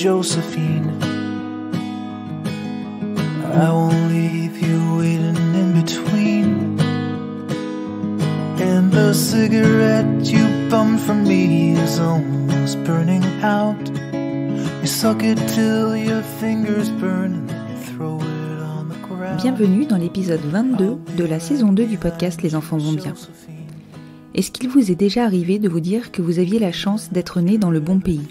Josephine. I won't leave you waiting in between. And the cigarette you bummed from me is almost burning out. You suck it till your fingers burn and throw it on the ground. Bienvenue dans l'épisode 22 de la saison 2 du podcast Les enfants vont bien. Est-ce qu'il vous est déjà arrivé de vous dire que vous aviez la chance d'être né dans le bon pays,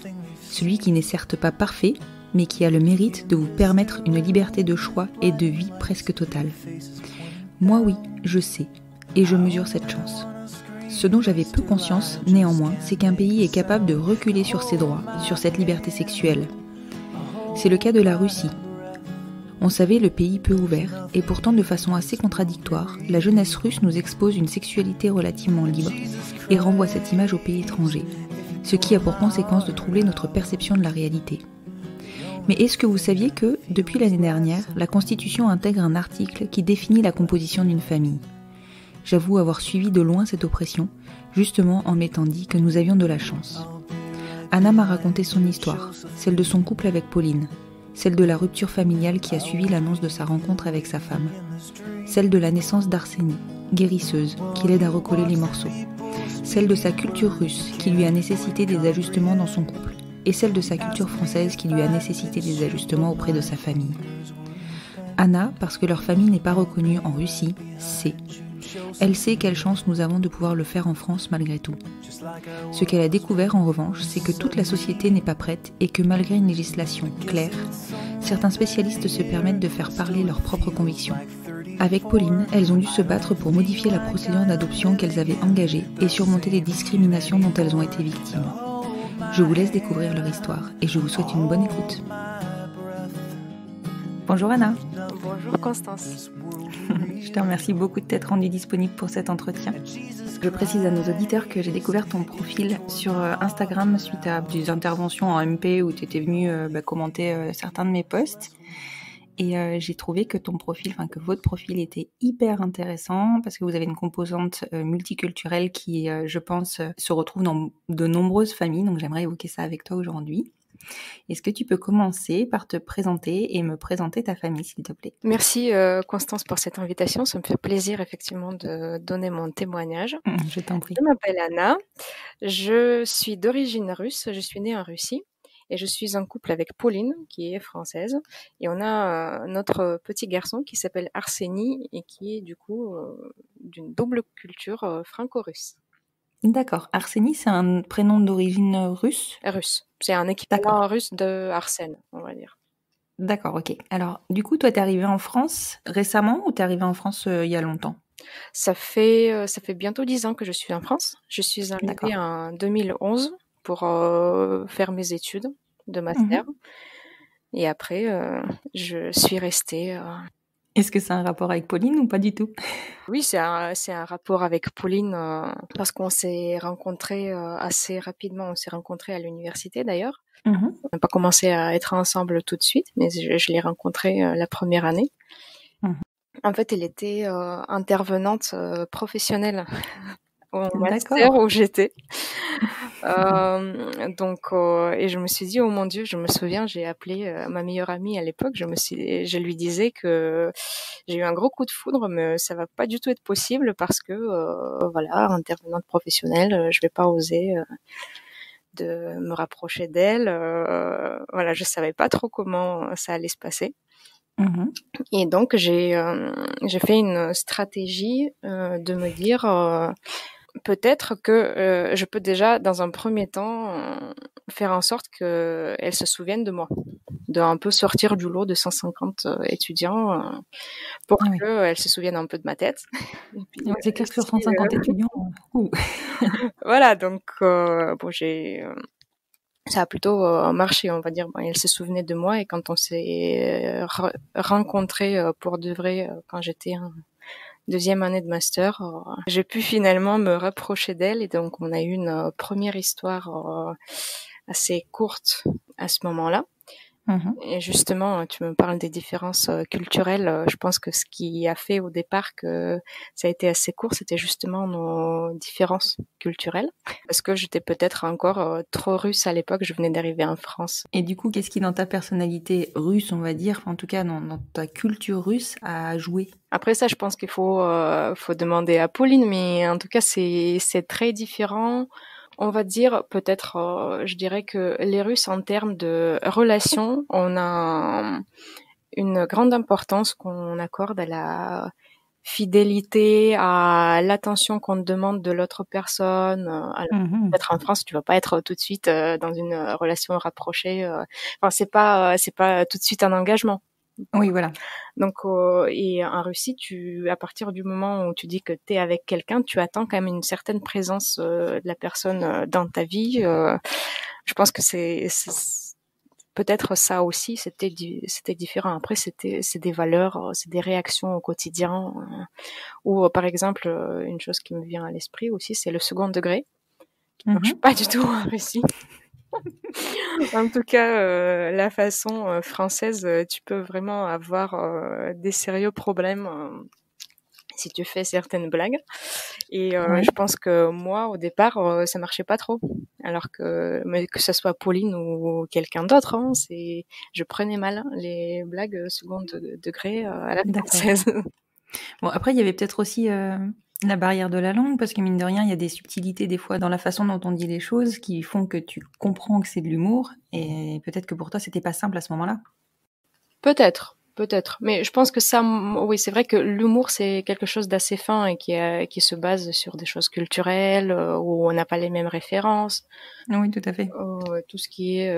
celui qui n'est certes pas parfait, mais qui a le mérite de vous permettre une liberté de choix et de vie presque totale? Moi oui, je sais, et je mesure cette chance. Ce dont j'avais peu conscience, néanmoins, c'est qu'un pays est capable de reculer sur ses droits, sur cette liberté sexuelle. C'est le cas de la Russie. On savait le pays peu ouvert, et pourtant de façon assez contradictoire, la jeunesse russe nous expose une sexualité relativement libre et renvoie cette image aux pays étrangers, ce qui a pour conséquence de troubler notre perception de la réalité. Mais est-ce que vous saviez que, depuis l'année dernière, la Constitution intègre un article qui définit la composition d'une famille? J'avoue avoir suivi de loin cette oppression, justement en m'étant dit que nous avions de la chance. Anna m'a raconté son histoire, celle de son couple avec Pauline, celle de la rupture familiale qui a suivi l'annonce de sa rencontre avec sa femme, celle de la naissance d'Arsenie, guérisseuse, qui l'aide à recoller les morceaux, celle de sa culture russe qui lui a nécessité des ajustements dans son couple, et celle de sa culture française qui lui a nécessité des ajustements auprès de sa famille. Anna, parce que leur famille n'est pas reconnue en Russie, sait. Elle sait quelle chance nous avons de pouvoir le faire en France malgré tout. Ce qu'elle a découvert en revanche, c'est que toute la société n'est pas prête et que malgré une législation claire, certains spécialistes se permettent de faire parler leurs propres convictions. Avec Pauline, elles ont dû se battre pour modifier la procédure d'adoption qu'elles avaient engagée et surmonter les discriminations dont elles ont été victimes. Je vous laisse découvrir leur histoire et je vous souhaite une bonne écoute. Bonjour Anna. Bonjour Constance. Je te remercie beaucoup de t'être rendue disponible pour cet entretien. Je précise à nos auditeurs que j'ai découvert ton profil sur Instagram suite à des interventions en MP où tu étais venue commenter certains de mes posts. Et j'ai trouvé que que votre profil était hyper intéressant parce que vous avez une composante multiculturelle qui, je pense, se retrouve dans de nombreuses familles. Donc j'aimerais évoquer ça avec toi aujourd'hui. Est-ce que tu peux commencer par te présenter et me présenter ta famille, s'il te plaît? Merci Constance pour cette invitation. Ça me fait plaisir effectivement de donner mon témoignage. Je t'en prie. Je m'appelle Anna. Je suis d'origine russe. Je suis née en Russie. Et je suis en couple avec Pauline, qui est française. Et on a notre petit garçon qui s'appelle Arsenie et qui est du coup d'une double culture franco-russe. D'accord. Arsenie, c'est un prénom d'origine russe? Russe. C'est un équivalent russe de Arsène, on va dire. D'accord, ok. Alors, du coup, toi, t'es arrivée en France récemment ou t'es arrivée en France il y a longtemps? Ça fait bientôt 10 ans que je suis en France. Je suis arrivée D'accord. en 2011 pour faire mes études de master. Et après, je suis restée. Est-ce que c'est un rapport avec Pauline ou pas du tout? Oui, c'est un rapport avec Pauline parce qu'on s'est rencontrés assez rapidement. On s'est rencontrés à l'université d'ailleurs. On n'a pas commencé à être ensemble tout de suite, mais je l'ai rencontrée la première année. En fait, elle était intervenante professionnelle au master où j'étais. Et je me suis dit, oh mon Dieu, je me souviens, j'ai appelé ma meilleure amie à l'époque. Je lui disais que j'ai eu un gros coup de foudre, mais ça va pas du tout être possible parce que intervenante professionnelle, je vais pas oser de me rapprocher d'elle. Je savais pas trop comment ça allait se passer. Et donc j'ai fait une stratégie de me dire peut-être que je peux déjà dans un premier temps faire en sorte qu'elle se souvienne de moi, de un peu sortir du lot de 150 étudiants pour qu'elle se souvienne un peu de ma tête. Puis, c'est clair que sur 150 étudiants. Voilà, donc ça a plutôt marché, on va dire. Elle se souvenait de moi et quand on s'est rencontrés pour de vrai, quand j'étais en deuxième année de master, j'ai pu finalement me rapprocher d'elle et donc on a eu une première histoire assez courte à ce moment-là. Et justement, tu me parles des différences culturelles. Je pense que ce qui a fait au départ que ça a été assez court, c'était justement nos différences culturelles. Parce que j'étais peut-être encore trop russe à l'époque, je venais d'arriver en France. Et du coup, qu'est-ce qui, dans ta personnalité russe, on va dire, en tout cas dans ta culture russe, a joué? Après ça, je pense qu'il faut demander à Pauline, mais en tout cas, c'est très différent. On va dire peut-être, je dirais que les Russes en termes de relations, on a une grande importance qu'on accorde à la fidélité, à l'attention qu'on te demande de l'autre personne. Alors, peut-être en France, tu vas pas être tout de suite dans une relation rapprochée. Enfin, c'est pas tout de suite un engagement. Oui, voilà. Donc, et en Russie, à partir du moment où tu dis que tu es avec quelqu'un, tu attends quand même une certaine présence de la personne dans ta vie. Je pense que c'est peut-être ça aussi, c'était différent. Après, c'est des valeurs, c'est des réactions au quotidien. Ou par exemple, une chose qui me vient à l'esprit aussi, c'est le second degré, qui marche pas du tout en Russie. En tout cas, la façon française, tu peux vraiment avoir des sérieux problèmes si tu fais certaines blagues. Et je pense que moi, au départ, ça marchait pas trop. Alors mais que ce soit Pauline ou quelqu'un d'autre, hein, je prenais mal les blagues second degré à la française. Bon, après, il y avait peut-être aussi la barrière de la langue, parce que mine de rien, il y a des subtilités des fois dans la façon dont on dit les choses qui font que tu comprends que c'est de l'humour, et peut-être que pour toi, c'était pas simple à ce moment-là. Peut-être. Mais je pense que ça, oui, c'est vrai que l'humour, c'est quelque chose d'assez fin et qui se base sur des choses culturelles, où on n'a pas les mêmes références. Oui, tout à fait. Tout ce qui est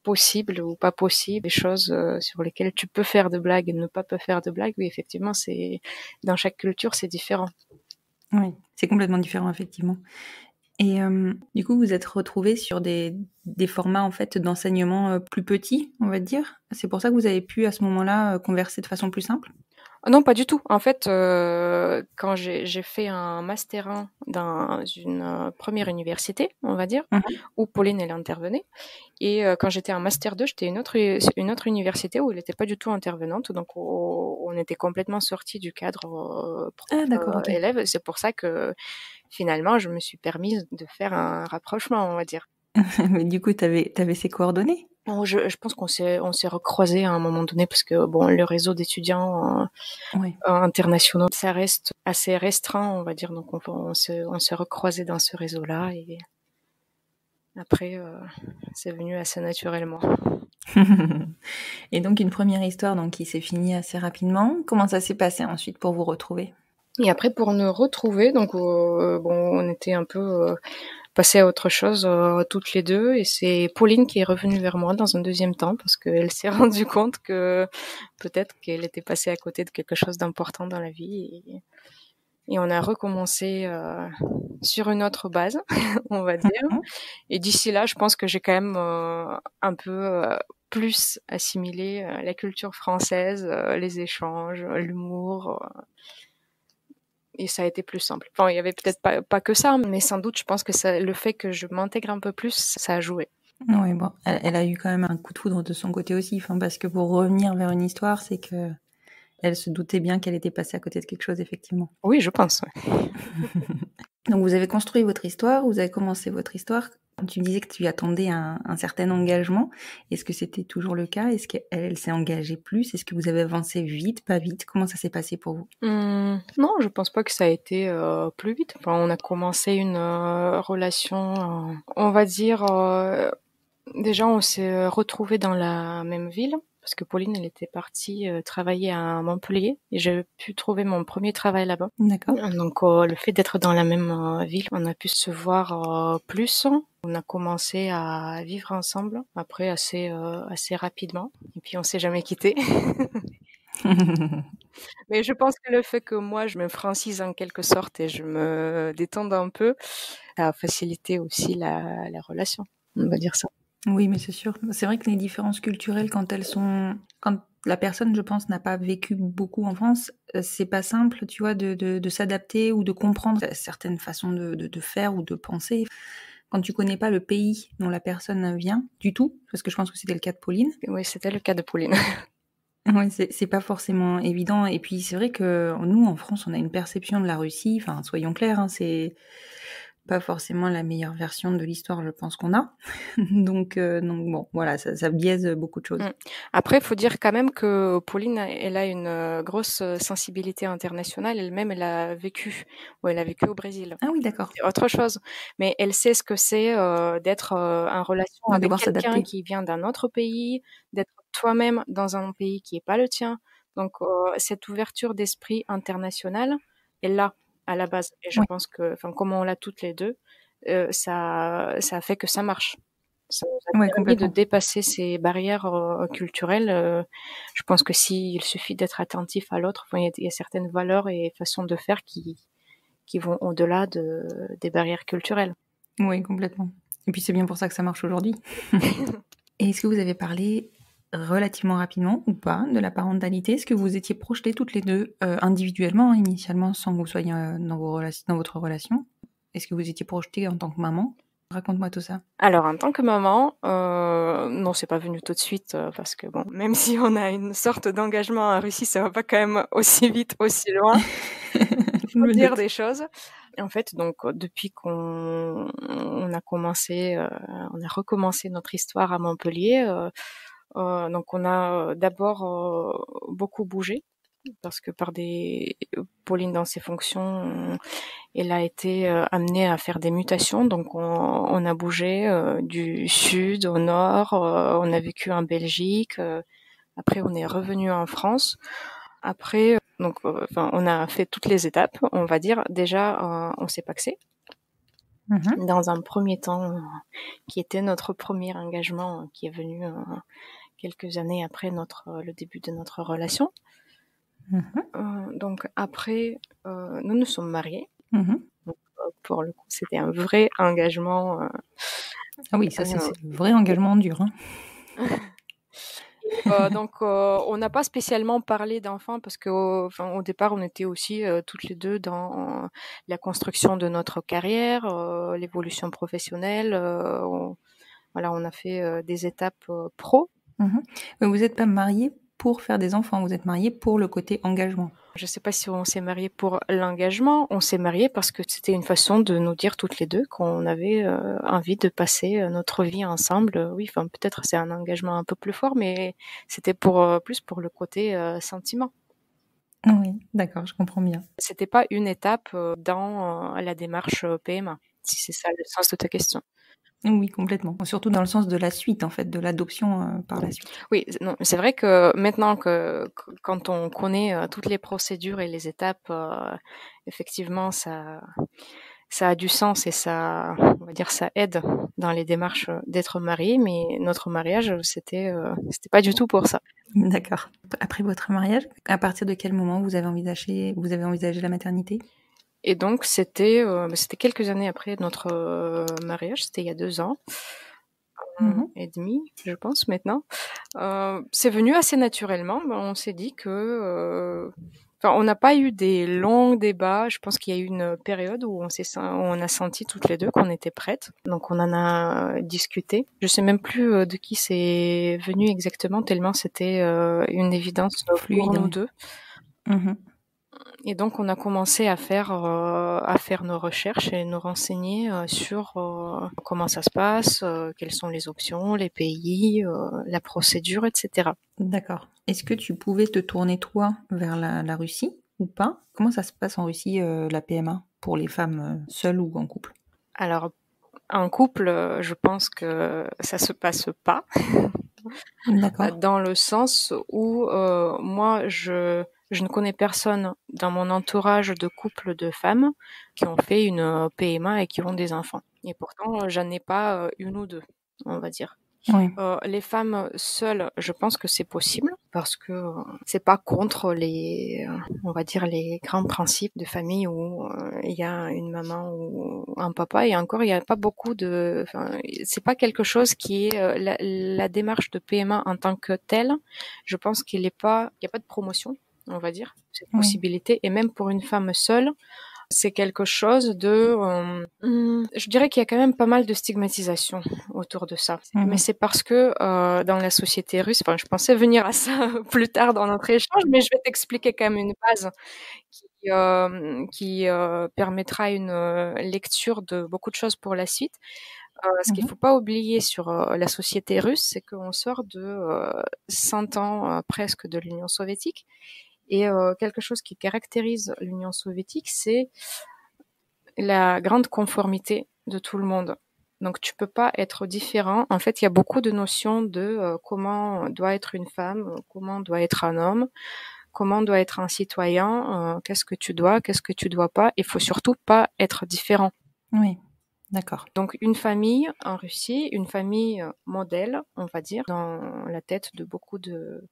possible ou pas possible, des choses sur lesquelles tu peux faire de blagues et ne pas faire de blagues, oui, effectivement, dans chaque culture, c'est différent. Oui, c'est complètement différent, effectivement. Et du coup, vous êtes retrouvés sur des formats en fait d'enseignement plus petits, on va dire. C'est pour ça que vous avez pu à ce moment-là converser de façon plus simple? Non, pas du tout. En fait, quand j'ai fait un master 1 dans une première université, on va dire, où Pauline elle intervenait, et quand j'étais en master 2, j'étais une autre université où elle n'était pas du tout intervenante, donc on était complètement sortis du cadre élève. C'est pour ça que finalement, je me suis permise de faire un rapprochement, on va dire. Mais du coup, t'avais ses coordonnées? Je pense qu'on s'est recroisés à un moment donné parce que bon, le réseau d'étudiants internationaux, ça reste assez restreint, on va dire. Donc on s'est recroisés dans ce réseau-là et après c'est venu assez naturellement. Et donc une première histoire donc qui s'est finie assez rapidement. Comment ça s'est passé ensuite pour vous retrouver? Et après pour nous retrouver, donc on était un peu passé à autre chose toutes les deux, et c'est Pauline qui est revenue vers moi dans un deuxième temps parce qu'elle s'est rendue compte que peut-être qu'elle était passée à côté de quelque chose d'important dans la vie, et on a recommencé sur une autre base, on va dire. Et d'ici là, je pense que j'ai quand même un peu plus assimilé la culture française, les échanges, l'humour. Et ça a été plus simple. Enfin, il y avait peut-être pas que ça, mais sans doute, je pense que le fait que je m'intègre un peu plus, ça a joué. Oui, bon, elle a eu quand même un coup de foudre de son côté aussi, parce que pour revenir vers une histoire, c'est que elle se doutait bien qu'elle était passée à côté de quelque chose, effectivement. Oui, je pense. Ouais. Donc vous avez construit votre histoire, vous avez commencé votre histoire. Tu disais que tu attendais un certain engagement. Est-ce que c'était toujours le cas? Est-ce qu'elle s'est engagée plus? Est-ce que vous avez avancé vite, pas vite? Comment ça s'est passé pour vous? Non, je pense pas que ça a été plus vite. Enfin, on a commencé une relation, on va dire, déjà on s'est retrouvés dans la même ville. Parce que Pauline, elle était partie travailler à Montpellier et j'ai pu trouver mon premier travail là-bas. D'accord. Donc le fait d'être dans la même ville, on a pu se voir plus. On a commencé à vivre ensemble après assez rapidement. Et puis on s'est jamais quittés. Mais je pense que le fait que moi je me francise en quelque sorte et je me détende un peu, ça a facilité aussi la relation. On va dire ça. Oui, mais c'est sûr. C'est vrai que les différences culturelles, quand la personne, je pense, n'a pas vécu beaucoup en France, c'est pas simple, tu vois, de s'adapter ou de comprendre certaines façons de faire ou de penser. quand tu connais pas le pays dont la personne vient du tout, parce que je pense que c'était le cas de Pauline. Oui, c'était le cas de Pauline. Ouais, c'est pas forcément évident. Et puis c'est vrai que nous, en France, on a une perception de la Russie, enfin, soyons clairs, hein, c'est pas forcément la meilleure version de l'histoire, je pense qu'on a. Donc bon, voilà, ça biaise beaucoup de choses. Après, il faut dire quand même que Pauline, elle a une grosse sensibilité internationale. Elle-même, elle a vécu au Brésil. Ah oui, d'accord. C'est autre chose. Mais elle sait ce que c'est d'être en relation De avec devoir quelqu'un s'adapter. qui vient d'un autre pays, d'être toi-même dans un pays qui est pas le tien. Donc, cette ouverture d'esprit international est là à la base. Et je Ouais. pense que, enfin, comme on l'a toutes les deux, ça a fait que ça marche. Ça nous a Ouais, permis de complètement. dépasser ces barrières culturelles. Je pense que s'il suffit d'être attentif à l'autre, enfin, il y a certaines valeurs et façons de faire qui vont au-delà des barrières culturelles. Oui, complètement. Et puis c'est bien pour ça que ça marche aujourd'hui. Et est-ce que vous avez parlé relativement rapidement ou pas de la parentalité? Est-ce que vous étiez projetées toutes les deux individuellement, initialement, sans que vous soyez dans votre relation? Est-ce que vous étiez projetées en tant que maman? Raconte-moi tout ça. Alors, en tant que maman, non, c'est pas venu tout de suite parce que bon, même si on a une sorte d'engagement en Russie, ça va pas quand même aussi vite, aussi loin. Faut dire des choses. En fait, donc depuis qu'on a commencé, on a recommencé notre histoire à Montpellier, donc on a d'abord beaucoup bougé parce que Pauline dans ses fonctions, elle a été amenée à faire des mutations, donc on a bougé du sud au nord, on a vécu en Belgique, après on est revenu en France. Après, donc, on a fait toutes les étapes, on va dire. Déjà, on s'est pacsé. Dans un premier temps, qui était notre premier engagement, qui est venu quelques années après le début de notre relation. Donc après, nous nous sommes mariés. Donc, pour le coup, c'était un vrai engagement. Ah oui, ça c'est le vrai engagement dur. Hein. Donc, on n'a pas spécialement parlé d'enfants parce que, au départ, on était aussi toutes les deux dans la construction de notre carrière, l'évolution professionnelle. On a fait des étapes pro. Mais vous n'êtes pas mariés pour faire des enfants, vous êtes mariés pour le côté engagement. Je ne sais pas si on s'est mariés pour l'engagement. On s'est mariés parce que c'était une façon de nous dire toutes les deux qu'on avait envie de passer notre vie ensemble. Oui, enfin peut-être c'est un engagement un peu plus fort, mais c'était plus pour le côté sentiment. Oui, d'accord, je comprends bien. C'était pas une étape dans la démarche PMA, si c'est ça le sens de ta question. Oui, complètement. Surtout dans le sens de la suite, en fait, de l'adoption par la suite. Oui, non, c'est vrai que maintenant quand on connaît toutes les procédures et les étapes, effectivement, ça a du sens et on va dire, ça aide dans les démarches d'être marié. Mais notre mariage, c'était pas du tout pour ça. D'accord. Après votre mariage, à partir de quel moment vous avez envisagé la maternité? Et donc, c'était quelques années après notre mariage, c'était il y a 2 ans. Et demi, je pense, maintenant. C'est venu assez naturellement. On s'est dit que... on n'a pas eu des longs débats. Je pense qu'il y a eu une période où on a senti toutes les deux qu'on était prêtes. Donc, on en a discuté. Je sais même plus de qui c'est venu exactement, tellement c'était une évidence pour nous deux. Et donc, on a commencé à faire nos recherches et nous renseigner sur comment ça se passe, quelles sont les options, les pays, la procédure, etc. D'accord. Est-ce que tu pouvais te tourner, toi, vers la Russie ou pas? Comment ça se passe en Russie, la PMA, pour les femmes seules ou en couple? Alors, en couple, je pense que ça se passe pas. D'accord. Dans le sens où moi, je ne connais personne dans mon entourage de couples de femmes qui ont fait une PMA et qui ont des enfants. Et pourtant, j'en ai pas une ou deux, on va dire. Oui. Les femmes seules, je pense que c'est possible parce que c'est pas contre on va dire, les grands principes de famille où il y a une maman ou un papa. Et encore, il y a pas beaucoup c'est pas quelque chose qui est la démarche de PMA en tant que telle. Je pense il y a pas de promotion, on va dire, cette possibilité. Et même pour une femme seule, c'est quelque chose je dirais qu'il y a quand même pas mal de stigmatisation autour de ça. Mais c'est parce que dans la société russe, enfin, je pensais venir à ça plus tard dans notre échange, mais je vais t'expliquer quand même une base qui permettra une lecture de beaucoup de choses pour la suite. Ce qu'il faut pas oublier sur la société russe, c'est qu'on sort de 100 ans presque de l'Union soviétique. Et quelque chose qui caractérise l'Union soviétique, c'est la grande conformité de tout le monde. Donc tu peux pas être différent. En fait, il y a beaucoup de notions de comment doit être une femme, comment doit être un homme, comment doit être un citoyen, qu'est-ce que tu dois pas. Il faut surtout pas être différent. Oui, d'accord. Donc une famille en Russie, une famille modèle, on va dire, dans la tête de beaucoup de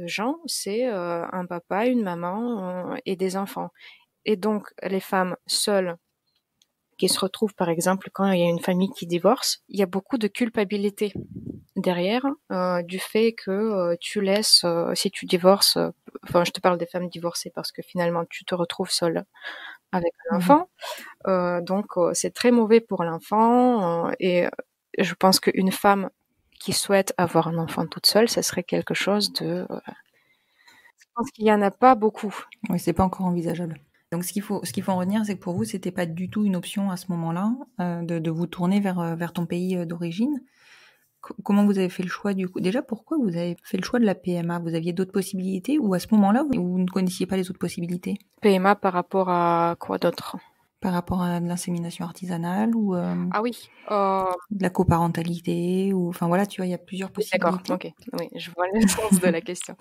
gens, c'est un papa, une maman et des enfants. Et donc les femmes seules qui se retrouvent, par exemple, quand il y a une famille qui divorce, il y a beaucoup de culpabilité derrière du fait que tu laisses, si tu divorces, enfin je te parle des femmes divorcées parce que finalement tu te retrouves seule avec un enfant, donc c'est très mauvais pour l'enfant et je pense qu'une femme qui souhaite avoir un enfant toute seule, ça serait quelque chose de... je pense qu'il y en a pas beaucoup. Oui, c'est pas encore envisageable. Donc ce qu'il faut en retenir, c'est que pour vous, c'était pas du tout une option à ce moment-là de vous tourner vers ton pays d'origine. Comment vous avez fait le choix du coup? Déjà, pourquoi vous avez fait le choix de la PMA? Vous aviez d'autres possibilités ou à ce moment-là, vous ne connaissiez pas les autres possibilités? PMA par rapport à quoi d'autre? Par rapport à de l'insémination artisanale ou Ah oui, de la coparentalité ou enfin voilà, tu vois, il y a plusieurs possibilités. d'accord, ok, oui, je vois le sens de la question.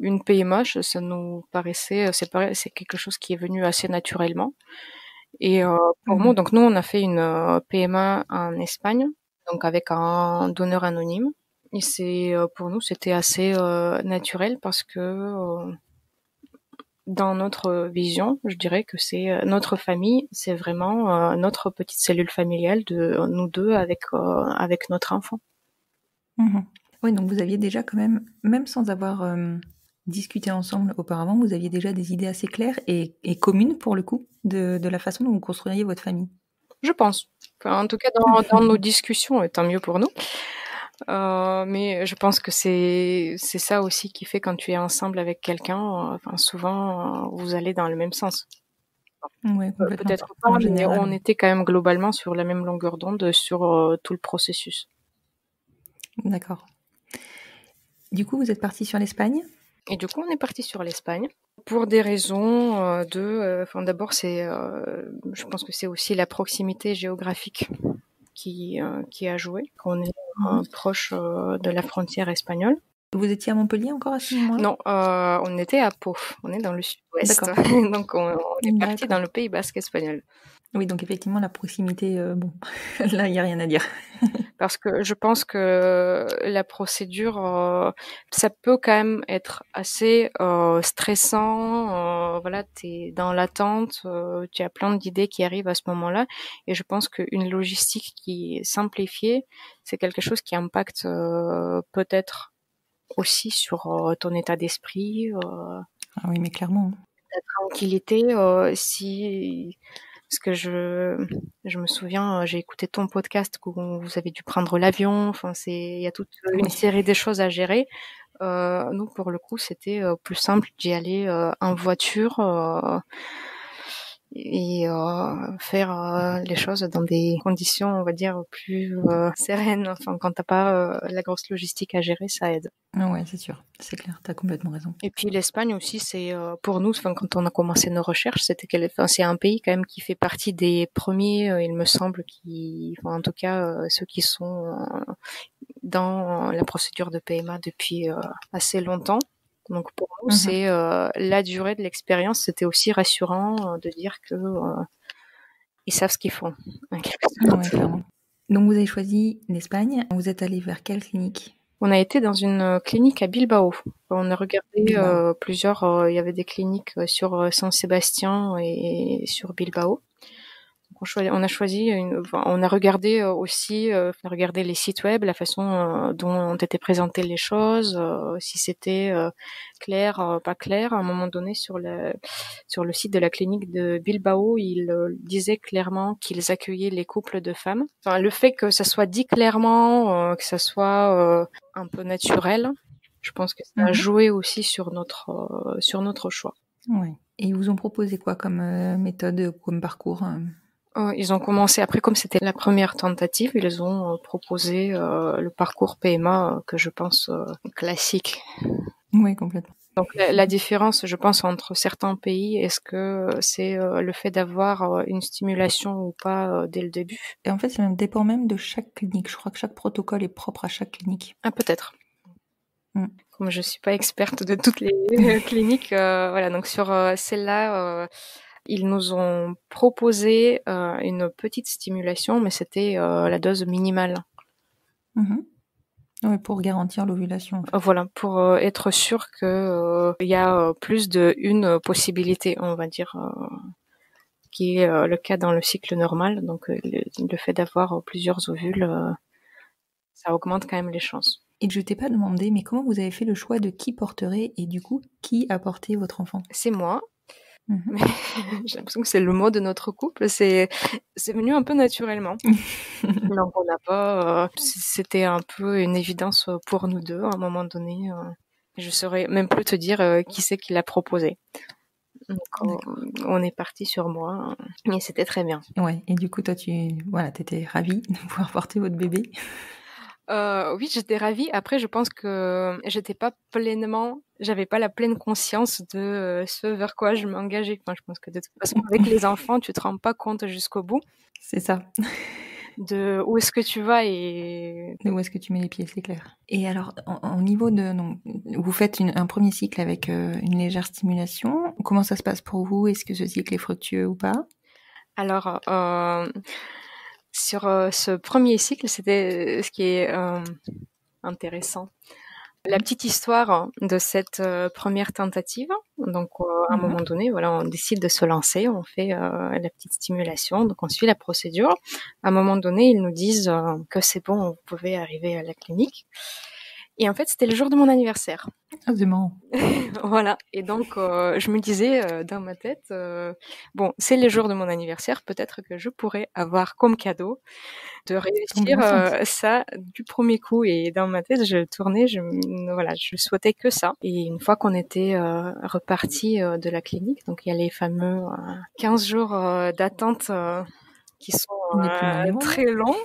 Une PMA, ça nous paraissait, c'est quelque chose qui est venu assez naturellement. Et pour moi, donc nous, on a fait une PMA en Espagne, donc avec un donneur anonyme. Et c'est pour nous, c'était assez naturel parce que dans notre vision, je dirais que c'est notre famille, c'est vraiment notre petite cellule familiale de nous deux avec notre enfant. Oui, donc vous aviez déjà quand même sans avoir discuté ensemble auparavant, vous aviez déjà des idées assez claires et communes pour le coup de la façon dont vous construiriez votre famille. Je pense. Enfin, en tout cas, dans nos discussions, et tant mieux pour nous. Mais je pense que c'est ça aussi qui fait quand tu es ensemble avec quelqu'un, enfin souvent vous allez dans le même sens. Ouais, complètement. Peut-être pas, mais on était quand même globalement sur la même longueur d'onde sur tout le processus. D'accord. Du coup, vous êtes parti sur l'Espagne? Et du coup, on est parti sur l'Espagne pour des raisons enfin d'abord je pense que c'est aussi la proximité géographique qui a joué, qu'on est proche de la frontière espagnole. Vous étiez à Montpellier encore à ce moment-là? Non, on était à Pau, on est dans le sud-ouest, donc on est parti dans le Pays basque espagnol. Oui, donc effectivement, la proximité, bon, là, il n'y a rien à dire. Parce que je pense que la procédure, ça peut quand même être assez stressant. Voilà, t'es dans l'attente, tu as plein d'idées qui arrivent à ce moment-là, et je pense qu'une logistique qui est simplifiée, c'est quelque chose qui impacte peut-être aussi sur ton état d'esprit. Ah oui, mais clairement. Ta tranquillité, parce que je me souviens, j'ai écouté ton podcast où vous avez dû prendre l'avion. Enfin, il y a toute une série de choses à gérer. Nous, pour le coup, c'était plus simple d'y aller en voiture et faire les choses dans des conditions, on va dire, plus sereines. Enfin, quand t'as pas la grosse logistique à gérer, ça aide. Ah ouais, c'est sûr, c'est clair, t'as complètement raison. Et puis l'Espagne aussi, c'est pour nous, enfin, quand on a commencé nos recherches, c'est un pays quand même qui fait partie des premiers, il me semble, en tout cas, ceux qui sont dans la procédure de PMA depuis assez longtemps. Donc pour nous, c'est la durée de l'expérience, c'était aussi rassurant de dire que ils savent ce qu'ils font. Ouais, clairement. Donc vous avez choisi l'Espagne. Vous êtes allé vers quelle clinique? On a été dans une clinique à Bilbao. On a regardé plusieurs. Il y avait des cliniques sur San Sébastien et sur Bilbao. Donc on a choisi on a regardé aussi, on a regardé les sites web, la façon dont ont été présentées les choses, si c'était clair, pas clair. À un moment donné, sur le site de la clinique de Bilbao, ils disaient clairement qu'ils accueillaient les couples de femmes. Enfin, le fait que ça soit dit clairement, que ça soit un peu naturel, je pense que ça a joué aussi sur notre choix. Ouais. Et ils vous ont proposé quoi comme méthode, comme parcours Ils ont commencé, après, comme c'était la première tentative, ils ont proposé le parcours PMA que je pense classique. Oui, complètement. Donc la différence, je pense, entre certains pays, est-ce que c'est le fait d'avoir une stimulation ou pas dès le début? Et en fait, ça dépend même de chaque clinique. Je crois que chaque protocole est propre à chaque clinique. Ah, peut-être. Comme je suis pas experte de toutes les cliniques, voilà. Donc sur celle-là, ils nous ont proposé une petite stimulation, mais c'était la dose minimale. Oui, pour garantir l'ovulation. En fait. Voilà, pour être sûr que il y a plus d'une possibilité, on va dire, qui est le cas dans le cycle normal. Donc le fait d'avoir plusieurs ovules, ça augmente quand même les chances. Et je t'ai pas demandé, mais comment vous avez fait le choix de qui porterait et du coup, qui a porté votre enfant? C'est moi. Mais j'ai l'impression que c'est le mot de notre couple. C'est venu un peu naturellement. Donc on n'a pas. C'était un peu une évidence pour nous deux à un moment donné. Je saurais même plus te dire qui c'est qui l'a proposé. Donc on est parti sur moi et c'était très bien. Ouais. Et du coup, toi, t'étais ravie de pouvoir porter votre bébé. Oui, j'étais ravie. Après, je pense que j'avais pas la pleine conscience de ce vers quoi je m'engageais. Enfin, je pense que de toute façon, avec les enfants, tu te rends pas compte jusqu'au bout. C'est ça. De où est-ce que tu vas et où est-ce que tu mets les pieds, c'est clair. Et alors, au niveau vous faites un premier cycle avec une légère stimulation. Comment ça se passe pour vous? Est-ce que ce cycle est fructueux ou pas? Alors, sur ce premier cycle, c'était ce qui est intéressant. La petite histoire de cette première tentative. Donc, à un moment donné, voilà, on décide de se lancer, on fait la petite stimulation, donc on suit la procédure. À un moment donné, ils nous disent que c'est bon, vous pouvez arriver à la clinique. Et en fait, c'était le jour de mon anniversaire. Ah, c'est marrant. Voilà. Et donc, je me disais dans ma tête, bon, c'est le jour de mon anniversaire, peut-être que je pourrais avoir comme cadeau de réussir ça du premier coup. Et dans ma tête, je tournais, je souhaitais que ça. Et une fois qu'on était reparti de la clinique, donc il y a les fameux 15 jours d'attente qui sont très longs.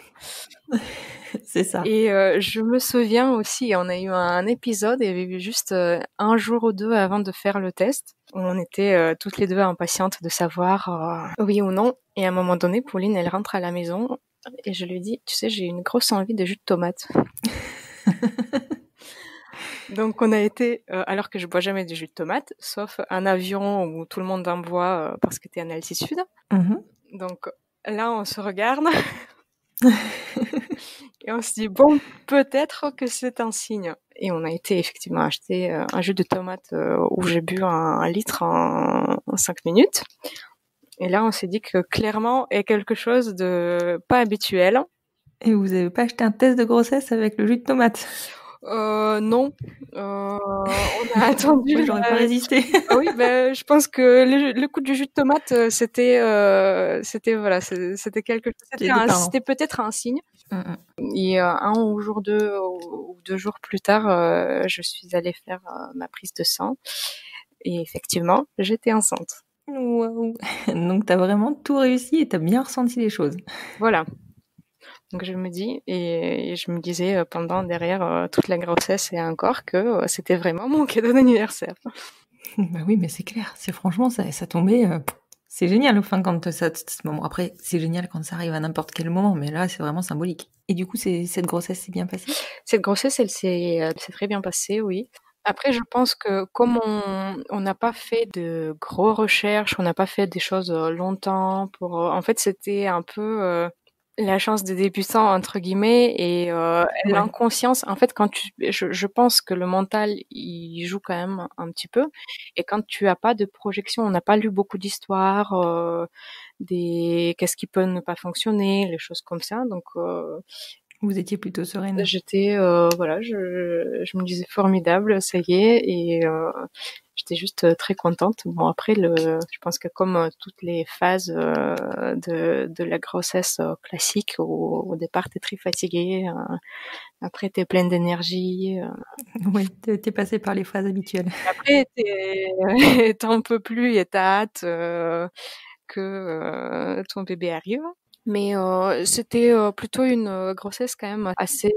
C'est ça. Et je me souviens aussi, on a eu un épisode, il y avait eu juste un jour ou deux avant de faire le test. On était toutes les deux impatientes de savoir oui ou non. Et à un moment donné, Pauline, elle rentre à la maison et je lui dis, tu sais, j'ai une grosse envie de jus de tomate. Donc on a été, alors que je bois jamais de jus de tomate, sauf un avion où tout le monde en boit parce que t'es en altitude. Donc là, on se regarde. Et on se dit, bon, peut-être que c'est un signe. Et on a été effectivement acheter un jus de tomate où j'ai bu un litre en 5 minutes. Et là, on s'est dit que clairement, il y a quelque chose de pas habituel. Et vous avez pas acheté un test de grossesse avec le jus de tomate? Non. On a attendu. Moi, j'aurais pas résisté. Ah oui, je pense que le coup du jus de tomate, c'était voilà, c'était quelque chose. C'était peut-être un signe. Et un ou deux jours plus tard, je suis allée faire ma prise de sang. Et effectivement, j'étais enceinte. Waouh. Donc t'as vraiment tout réussi et t'as bien ressenti les choses. Voilà. Donc je me dis, et je me disais pendant derrière toute la grossesse et encore que c'était vraiment mon cadeau d'anniversaire. Bah oui, mais c'est clair. C'est franchement ça tombait. C'est génial. Enfin, quand ça, bon, après, c'est génial quand ça arrive à n'importe quel moment, mais là, c'est vraiment symbolique. Et du coup, cette grossesse s'est bien passée? Cette grossesse, elle s'est très bien passée, oui. Après, je pense que comme on n'a pas fait de gros recherches, on n'a pas fait des choses longtemps en fait, c'était un peu la chance de débutant entre guillemets et l'inconscience. En fait, je pense que le mental il joue quand même un petit peu. Et quand tu as pas de projection, on n'a pas lu beaucoup d'histoires, des qu'est-ce qui peut ne pas fonctionner, les choses comme ça. Donc Vous étiez plutôt sereine. j'étais voilà, je me disais formidable, ça y est, et j'étais juste très contente. Bon après je pense que comme toutes les phases de la grossesse classique, au départ t'es très fatiguée, après t'es pleine d'énergie, Oui, t'es passée par les phases habituelles. après t'en peux plus et t'as hâte que ton bébé arrive. Mais c'était plutôt une grossesse quand même assez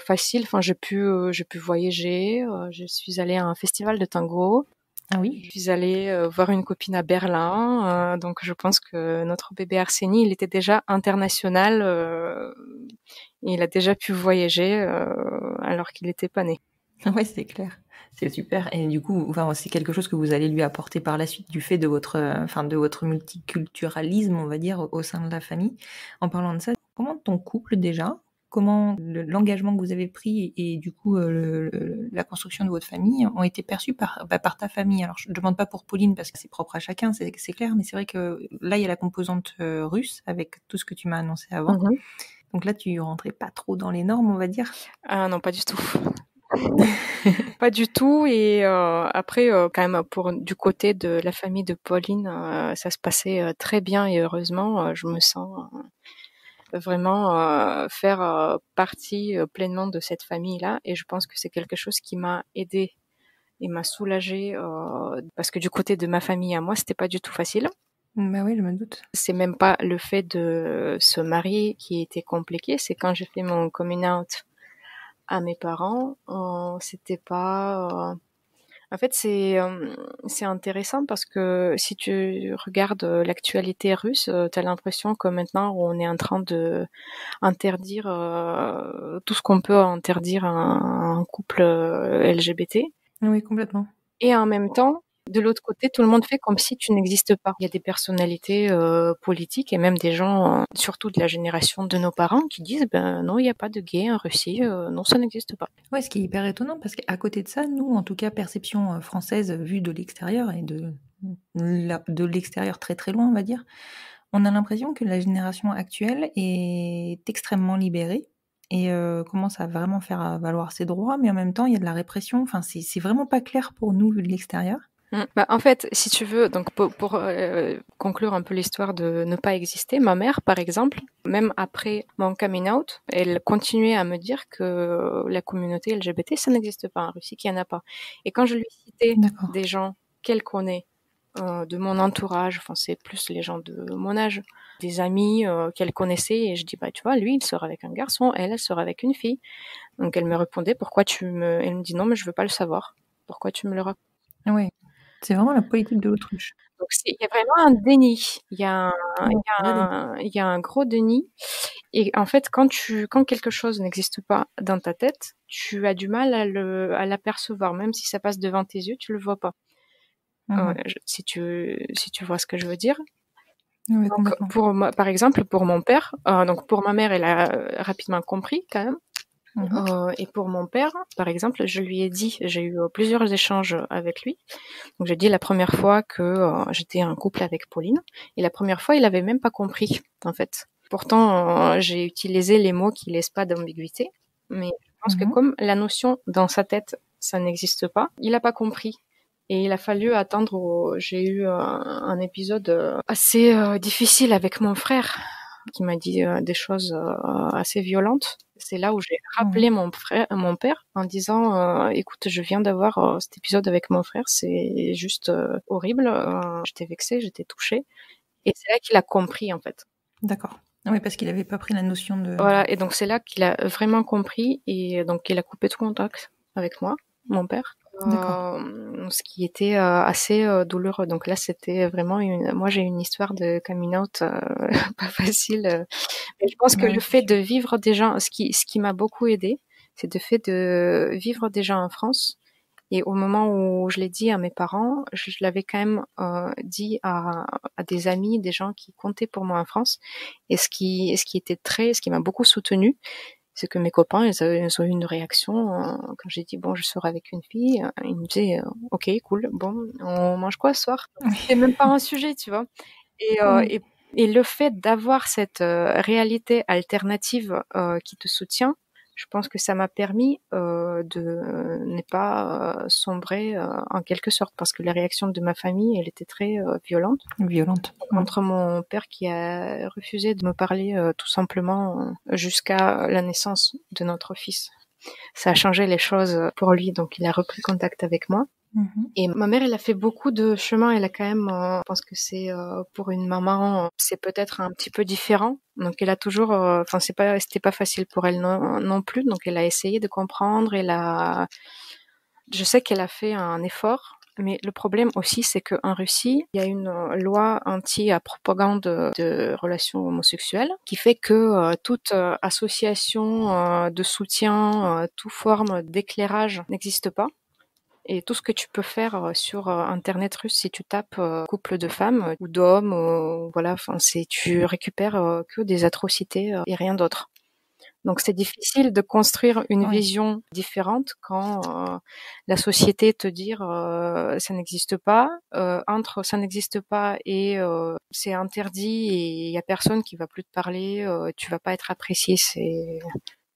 facile. Enfin, j'ai pu voyager. Je suis allée à un festival de tango. Ah oui? Je suis allée voir une copine à Berlin. Donc, je pense que notre bébé Arseny, il était déjà international. Il a déjà pu voyager alors qu'il n'était pas né. Ouais, c'est clair. C'est super. Et du coup, enfin, c'est quelque chose que vous allez lui apporter par la suite du fait de de votre multiculturalisme, on va dire, au sein de la famille. En parlant de ça, comment ton couple déjà, comment l'engagement que vous avez pris et du coup la construction de votre famille ont été perçus par ta famille? Alors, je ne demande pas pour Pauline parce que c'est propre à chacun, c'est clair, mais c'est vrai que là, il y a la composante russe avec tout ce que tu m'as annoncé avant. Mhm. Donc là, tu rentrais pas trop dans les normes, on va dire. Ah non, pas du tout. Pas du tout. Et après, quand même, du côté de la famille de Pauline, ça se passait très bien et heureusement, je me sens vraiment faire partie pleinement de cette famille-là. Et je pense que c'est quelque chose qui m'a aidée et m'a soulagée parce que du côté de ma famille à moi, c'était pas du tout facile. Bah oui, je me doute. C'est même pas le fait de se marier qui était compliqué, c'est quand j'ai fait mon coming out à mes parents, c'était pas. En fait, c'est intéressant parce que si tu regardes l'actualité russe, t'as l'impression que maintenant on est en train de interdire tout ce qu'on peut interdire à un couple LGBT. Oui, complètement. Et en même temps, de l'autre côté, tout le monde fait comme si tu n'existes pas. Il y a des personnalités politiques et même des gens, surtout de la génération de nos parents, qui disent ben non, il n'y a pas de gay en Russie, non, ça n'existe pas. Ouais, ce qui est hyper étonnant parce qu'à côté de ça, nous, en tout cas, perception française vue de l'extérieur et de l'extérieur très très loin, on va dire, on a l'impression que la génération actuelle est extrêmement libérée et commence à vraiment faire valoir ses droits, mais en même temps, il y a de la répression. Enfin, c'est vraiment pas clair pour nous vu de l'extérieur. Bah, en fait, si tu veux, donc pour conclure un peu l'histoire de ne pas exister, ma mère, par exemple, même après mon coming out, elle continuait à me dire que la communauté LGBT, ça n'existe pas en Russie, qu'il n'y en a pas. Et quand je lui citais D'accord. des gens qu'elle connaît, de mon entourage, enfin c'est plus les gens de mon âge, des amis qu'elle connaissait, et je dis bah tu vois, lui il sort avec un garçon, elle sort avec une fille. Donc elle me répondait elle me dit non mais je veux pas le savoir. Pourquoi tu me le racontes? Ouais, c'est vraiment la politique de l'autruche. Donc il y a vraiment un déni. Ouais, vrai déni. Il y a un gros déni. Et en fait, quand quelque chose n'existe pas dans ta tête, tu as du mal à l'apercevoir, même si ça passe devant tes yeux, tu le vois pas. Si tu vois ce que je veux dire. Ouais, Donc complètement. par exemple, pour mon père, donc pour ma mère, elle a rapidement compris quand même. Et pour mon père, par exemple, je lui ai dit, j'ai eu plusieurs échanges avec lui. Donc j'ai dit la première fois que j'étais en couple avec Pauline, et la première fois, il avait même pas compris, en fait. Pourtant, j'ai utilisé les mots qui laissent pas d'ambiguïté, mais je pense que comme la notion dans sa tête, ça n'existe pas, il a pas compris. Et il a fallu attendre. J'ai eu un épisode assez difficile avec mon frère, qui m'a dit des choses assez violentes. C'est là où j'ai rappelé mon père, en disant écoute, je viens d'avoir cet épisode avec mon frère, c'est juste horrible. J'étais vexée, j'étais touchée, et c'est là qu'il a compris en fait. D'accord. Oui, parce qu'il n'avait pas pris la notion de. Voilà, et donc c'est là qu'il a vraiment compris, et donc il a coupé tout contact avec moi, mon père. Ce qui était assez douloureux. Donc là, c'était vraiment moi j'ai une histoire de coming out pas facile. Mais je pense que le fait de vivre déjà, ce qui m'a beaucoup aidé, c'est le fait de vivre déjà en France Et au moment où je l'ai dit à mes parents, je l'avais quand même dit à des amis, des gens qui comptaient pour moi en France. Et ce qui m'a beaucoup soutenue, c'est que mes copains, ils ont eu une réaction quand j'ai dit bon, je sors avec une fille. Ils me disaient ok, cool, bon, on mange quoi ce soir? C'est même pas un sujet, tu vois. Et le fait d'avoir cette réalité alternative qui te soutient, je pense que ça m'a permis de ne pas sombrer en quelque sorte, parce que la réaction de ma famille, elle était très violente. Contre mon père qui a refusé de me parler tout simplement jusqu'à la naissance de notre fils. Ça a changé les choses pour lui, donc il a repris contact avec moi. Et ma mère, elle a fait beaucoup de chemin. Elle a quand même, je pense que c'est pour une maman, c'est peut-être un petit peu différent. Donc elle a toujours, c'était pas facile pour elle non plus. Donc elle a essayé de comprendre. Je sais qu'elle a fait un effort. Mais le problème aussi, c'est qu'en Russie, il y a une loi anti-propagande de relations homosexuelles qui fait que toute association de soutien, toute forme d'éclairage n'existe pas. Et tout ce que tu peux faire sur Internet russe, si tu tapes couple de femmes ou d'hommes, voilà, tu récupères que des atrocités et rien d'autre. Donc c'est difficile de construire une vision différente quand la société te dit ça n'existe pas, entre ça n'existe pas et c'est interdit et il y a personne qui va plus te parler, tu vas pas être apprécié,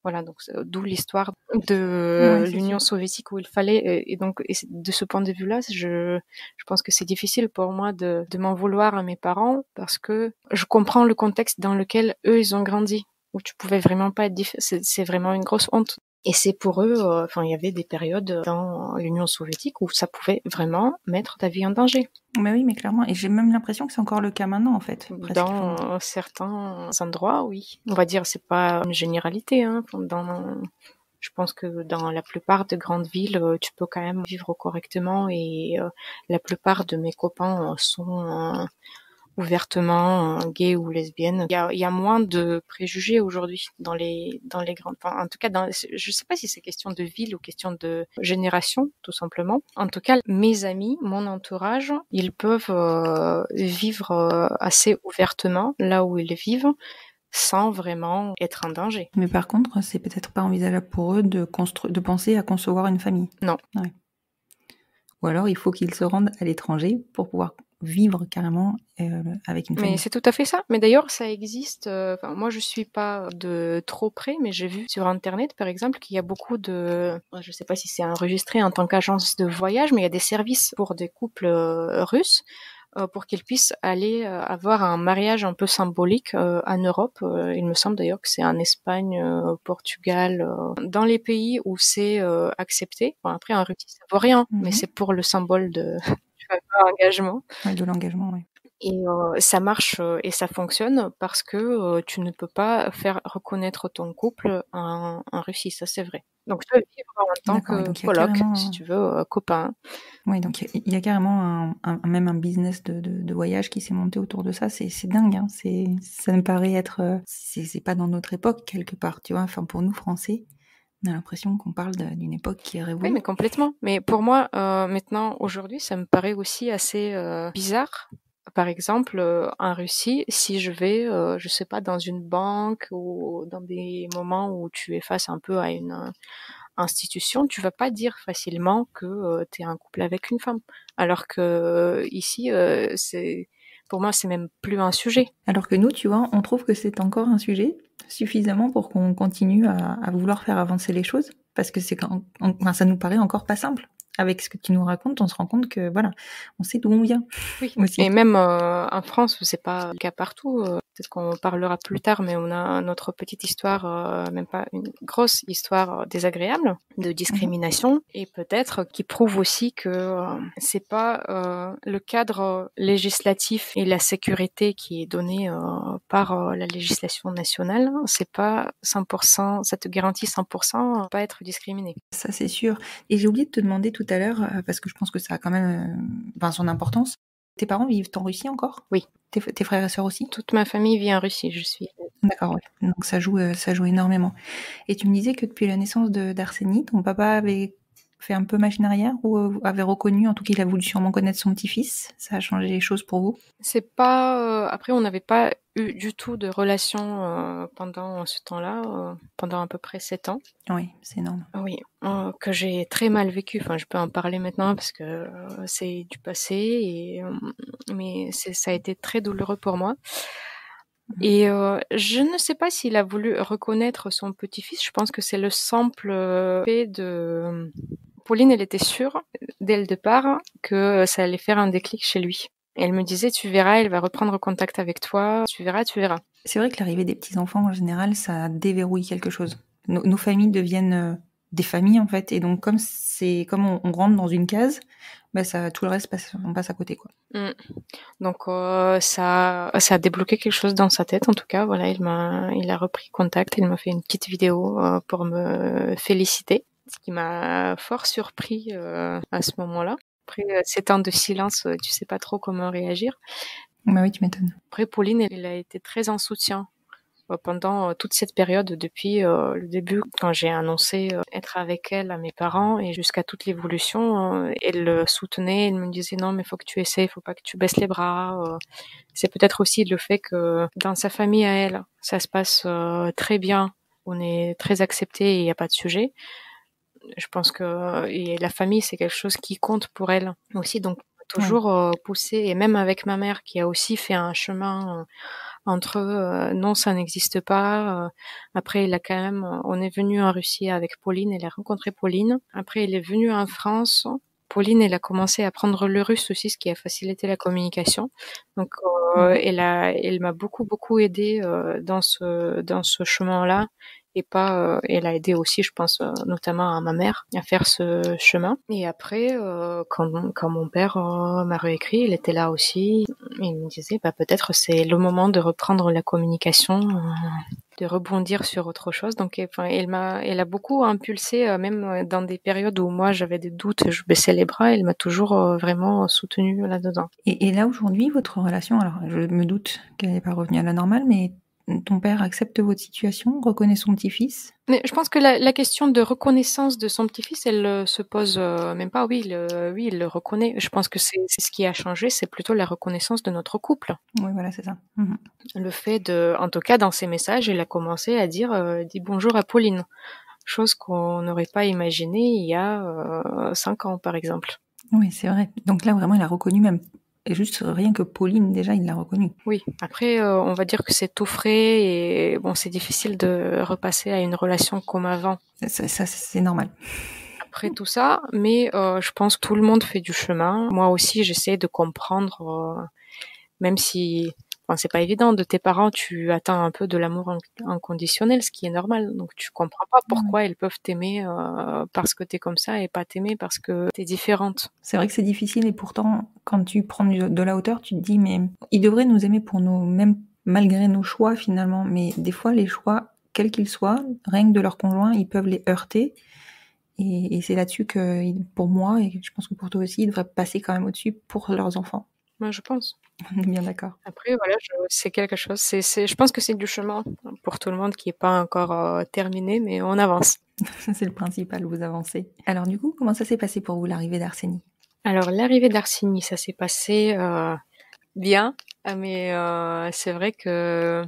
voilà, donc d'où l'histoire de l'Union soviétique où il fallait, et donc de ce point de vue-là, je pense que c'est difficile pour moi de m'en vouloir à mes parents, parce que je comprends le contexte dans lequel eux ils ont grandi, où tu pouvais vraiment pas être c'est vraiment une grosse honte. Et c'est pour eux, il y avait des périodes dans l'Union soviétique où ça pouvait vraiment mettre ta vie en danger. Mais oui, mais clairement. Et j'ai même l'impression que c'est encore le cas maintenant, en fait. Dans certains endroits, oui. On va dire, c'est pas une généralité, hein. Je pense que dans la plupart des grandes villes, tu peux quand même vivre correctement, et la plupart de mes copains sont ouvertement gays ou lesbiennes. Il y a moins de préjugés aujourd'hui dans les grandes. Enfin, en tout cas, je sais pas si c'est question de ville ou question de génération, tout simplement. En tout cas, mes amis, mon entourage, ils peuvent vivre assez ouvertement là où ils vivent, sans vraiment être en danger. Mais par contre, c'est peut-être pas envisageable pour eux de penser à concevoir une famille. Non. Ouais. Ou alors, il faut qu'ils se rendent à l'étranger pour pouvoir vivre carrément avec une famille. Mais c'est tout à fait ça. Mais d'ailleurs, ça existe. Moi, je suis pas de trop près, mais j'ai vu sur Internet, par exemple, qu'il y a beaucoup de... Je sais pas si c'est enregistré en tant qu'agence de voyage, mais il y a des services pour des couples russes pour qu'ils puissent aller avoir un mariage un peu symbolique en Europe. Il me semble d'ailleurs que c'est en Espagne, Portugal, dans les pays où c'est accepté. Bon, après, en Russie, ça vaut rien, mais c'est pour le symbole de engagement. Ouais, de l'engagement, oui. Et ça marche et ça fonctionne parce que tu ne peux pas faire reconnaître ton couple en Russie, ça c'est vrai. Donc tu peux vivre en tant que coloc, si tu veux, copain. Oui, donc il y a carrément même un business de voyage qui s'est monté autour de ça. C'est dingue, hein. Ça me paraît être... c'est pas dans notre époque, quelque part, tu vois. Enfin, pour nous, Français, on a l'impression qu'on parle d'une époque qui est révolue. Oui, mais complètement. Mais pour moi, maintenant, aujourd'hui, ça me paraît aussi assez bizarre. Par exemple, en Russie, si je vais, je sais pas, dans une banque ou dans des moments où tu es face un peu à une institution, tu vas pas dire facilement que tu es en couple avec une femme. Alors que ici, pour moi, c'est même plus un sujet. Alors que nous, tu vois, on trouve que c'est encore un sujet suffisamment pour qu'on continue à vouloir faire avancer les choses, parce que ça nous paraît encore pas simple. Avec ce que tu nous racontes, on se rend compte que voilà, on sait d'où on vient. Oui. Aussi. Et même en France, c'est pas le cas partout. Peut-être qu'on parlera plus tard, mais on a notre petite histoire, même pas une grosse histoire désagréable de discrimination, et peut-être qui prouve aussi que c'est pas le cadre législatif et la sécurité qui est donné par la législation nationale. C'est pas 100%, ça te garantit 100% pas être discriminé. Ça c'est sûr. Et j'ai oublié de te demander tout à l'heure, parce que je pense que ça a quand même son importance. Tes parents vivent en Russie encore ? Oui. Tes frères et sœurs aussi ? Toute ma famille vit en Russie, je suis. D'accord, ouais. Donc ça joue énormément. Et tu me disais que depuis la naissance d'Arsenie, ton papa avait fait un peu machine arrière ou vous avez reconnu, en tout cas il a voulu sûrement connaître son petit-fils, ça a changé les choses pour vous? C'est pas. Après, on n'avait pas eu du tout de relation pendant ce temps-là, pendant à peu près 7 ans. Oui, c'est énorme. Oui, que j'ai très mal vécu. Enfin, je peux en parler maintenant parce que c'est du passé, mais ça a été très douloureux pour moi. Et je ne sais pas s'il a voulu reconnaître son petit-fils. Je pense que c'est le simple fait de. Pauline, elle était sûre dès le départ que ça allait faire un déclic chez lui. Elle me disait, tu verras, elle va reprendre contact avec toi, tu verras, tu verras. C'est vrai que l'arrivée des petits-enfants, en général, ça déverrouille quelque chose. Nos familles deviennent des familles, en fait, et donc comme on rentre dans une case, bah ça, tout le reste on passe à côté, quoi. Donc ça a débloqué quelque chose dans sa tête, en tout cas. Voilà, il a repris contact, il m'a fait une petite vidéo pour me féliciter, ce qui m'a fort surpris à ce moment-là. Après ces temps de silence, tu sais pas trop comment réagir. Bah oui, tu m'étonnes. Après, Pauline, elle a été très en soutien pendant toute cette période, depuis le début, quand j'ai annoncé être avec elle à mes parents, et jusqu'à toute l'évolution, elle le soutenait, elle me disait non, mais faut que tu essaies, faut pas que tu baisses les bras. C'est peut-être aussi le fait que dans sa famille à elle, ça se passe très bien, on est très acceptés et il n'y a pas de sujet. Je pense que et la famille, c'est quelque chose qui compte pour elle aussi, donc toujours poussé, et même avec ma mère qui a aussi fait un chemin entre non, ça n'existe pas. Après, on est venu en Russie avec Pauline, elle a rencontré Pauline. Après, elle est venue en France. Pauline, elle a commencé à apprendre le russe aussi, ce qui a facilité la communication. Donc, elle m'a beaucoup aidée dans ce chemin-là. Et elle a aidé aussi, je pense, notamment à ma mère à faire ce chemin. Et après, quand mon père m'a réécrit, il était là aussi. Il me disait, peut-être c'est le moment de reprendre la communication, de rebondir sur autre chose. Donc, elle a beaucoup impulsé, même dans des périodes où moi j'avais des doutes, je baissais les bras. Elle m'a toujours vraiment soutenue là-dedans. Et là aujourd'hui, votre relation, alors je me doute qu'elle n'est pas revenue à la normale, mais ton père accepte votre situation, reconnaît son petit-fils? Mais je pense que la question de reconnaissance de son petit-fils, elle se pose même pas. Oui, il le reconnaît. Je pense que c'est ce qui a changé, c'est plutôt la reconnaissance de notre couple. Oui, voilà, c'est ça. Le fait en tout cas, dans ses messages, il a commencé à dire dis bonjour à Pauline, chose qu'on n'aurait pas imaginée il y a 5 ans, par exemple. Oui, c'est vrai. Donc là, vraiment, il a reconnu même. Et juste rien que Pauline, déjà, il l'a reconnue. Oui. Après, on va dire que c'est tout frais et bon, c'est difficile de repasser à une relation comme avant. Ça c'est normal. Après tout ça, mais je pense que tout le monde fait du chemin. Moi aussi, j'essaie de comprendre, même si c'est pas évident. De tes parents, tu attends un peu de l'amour inconditionnel, ce qui est normal. Donc tu comprends pas pourquoi ils peuvent t'aimer parce que t'es comme ça et pas t'aimer parce que t'es différente. C'est vrai que c'est difficile et pourtant, quand tu prends de la hauteur, tu te dis mais ils devraient nous aimer pour nous, même malgré nos choix finalement. Mais des fois, les choix, quels qu'ils soient, rien que de leur conjoint, ils peuvent les heurter. Et c'est là-dessus que, pour moi, et je pense que pour toi aussi, ils devraient passer quand même au-dessus pour leurs enfants. Moi, je pense. On est bien d'accord. Après, voilà, c'est quelque chose. Je pense que c'est du chemin pour tout le monde qui est pas encore terminé, mais on avance. C'est le principal, vous avancez. Alors du coup, comment ça s'est passé pour vous, l'arrivée d'Arsenie? Alors, l'arrivée d'Arsenie, ça s'est passé bien, mais c'est vrai que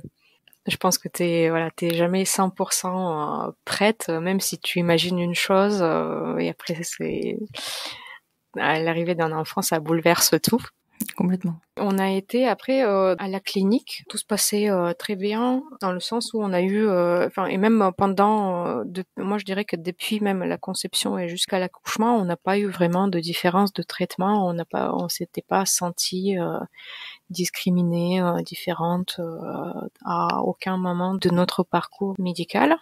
je pense que t'es jamais 100% prête, même si tu imagines une chose, et après, à l'arrivée d'un enfant, ça bouleverse tout. Complètement. On a été après à la clinique, tout se passait très bien dans le sens où on a eu, et même pendant, moi je dirais que depuis même la conception et jusqu'à l'accouchement, on n'a pas eu vraiment de différence de traitement, on s'était pas senti discriminée, différente à aucun moment de notre parcours médical.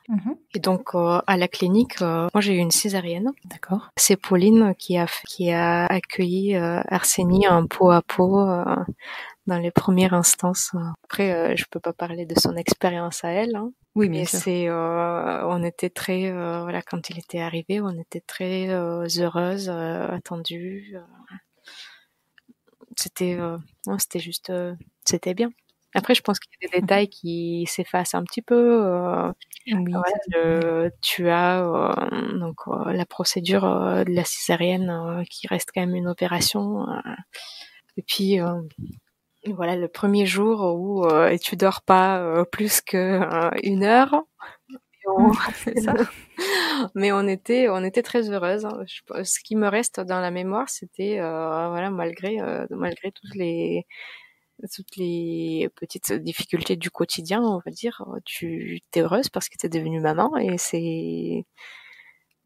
Et donc à la clinique, moi j'ai eu une césarienne. D'accord. C'est Pauline qui a accueilli Arsenie en peau à peau dans les premières instances. Après, je peux pas parler de son expérience à elle. Hein. Oui, bien sûr. On était très, quand il était arrivé, on était très heureuses, attendues. C'était juste, c'était bien. Après, je pense qu'il y a des détails qui s'effacent un petit peu. Oui, Tu as la procédure de la césarienne qui reste quand même une opération. Et puis voilà, le premier jour où tu dors pas plus que 1 heure. c'est ça. Mais on était très heureuses. Hein. Ce qui me reste dans la mémoire, c'était voilà, malgré toutes les petites difficultés du quotidien, on va dire, tu t'es heureuse parce que t'es devenue maman et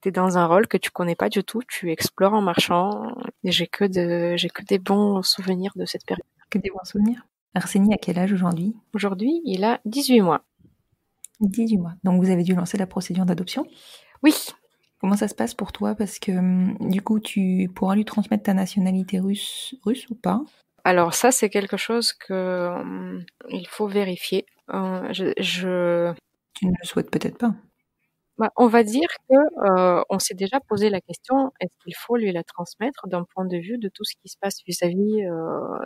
t'es dans un rôle que tu connais pas du tout, tu explores en marchant. Et j'ai que des bons souvenirs de cette période. Que des bons souvenirs. Arsenie, à quel âge aujourd'hui? Aujourd'hui, il a 18 mois. 18 mois. Donc vous avez dû lancer la procédure d'adoption? Oui. Comment ça se passe pour toi? Parce que du coup, tu pourras lui transmettre ta nationalité russe ou pas? Alors ça, c'est quelque chose que il faut vérifier. Tu ne le souhaites peut-être pas. On va dire que on s'est déjà posé la question, est-ce qu'il faut lui la transmettre d'un point de vue de tout ce qui se passe vis-à-vis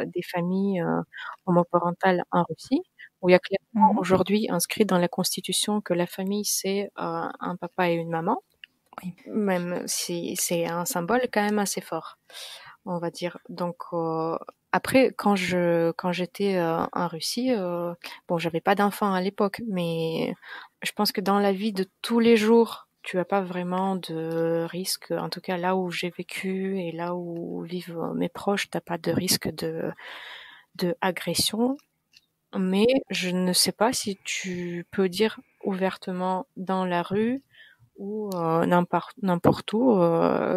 des familles homoparentales en Russie, où il y a clairement aujourd'hui inscrit dans la Constitution que la famille, c'est un papa et une maman, Oui. même si c'est un symbole quand même assez fort, on va dire. Donc après, quand j'étais en Russie, j'avais pas d'enfant à l'époque, mais je pense que dans la vie de tous les jours, tu as pas vraiment de risque. En tout cas, là où j'ai vécu et là où vivent mes proches, t'as pas de risque de agression. Mais je ne sais pas si tu peux dire ouvertement dans la rue ou n'importe où,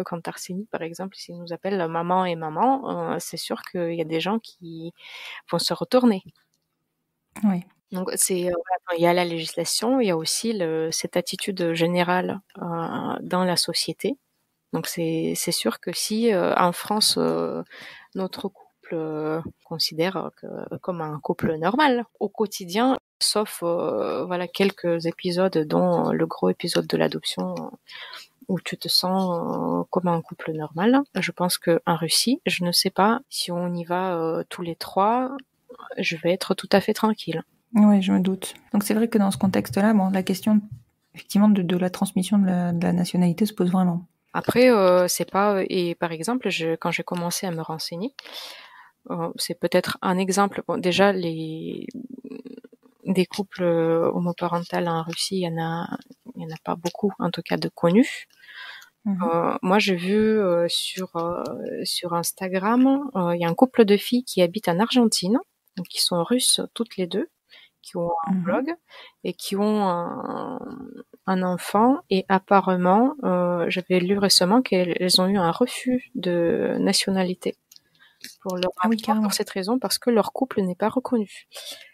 quand Arsenie, par exemple, s'il nous appelle maman et maman, c'est sûr qu'il y a des gens qui vont se retourner. Oui. Donc il y a la législation, il y a aussi cette attitude générale dans la société. Donc c'est sûr que si en France notre couple considère comme un couple normal au quotidien, sauf quelques épisodes, dont le gros épisode de l'adoption où tu te sens comme un couple normal. Je pense que en Russie, je ne sais pas si on y va tous les trois, je vais être tout à fait tranquille. Oui, je me doute. Donc c'est vrai que dans ce contexte-là, la question effectivement de la transmission de la nationalité se pose vraiment. Après, c'est pas et par exemple, quand j'ai commencé à me renseigner, c'est peut-être un exemple. Bon, déjà des couples homoparentales en Russie, il y en a pas beaucoup, en tout cas de connus. Moi, j'ai vu sur Instagram, il y a un couple de filles qui habitent en Argentine, donc qui sont russes toutes les deux, qui ont un blog et qui ont un enfant. Et apparemment, j'avais lu récemment qu'elles ont eu un refus de nationalité pour leur enfant, pour cette raison, parce que leur couple n'est pas reconnu.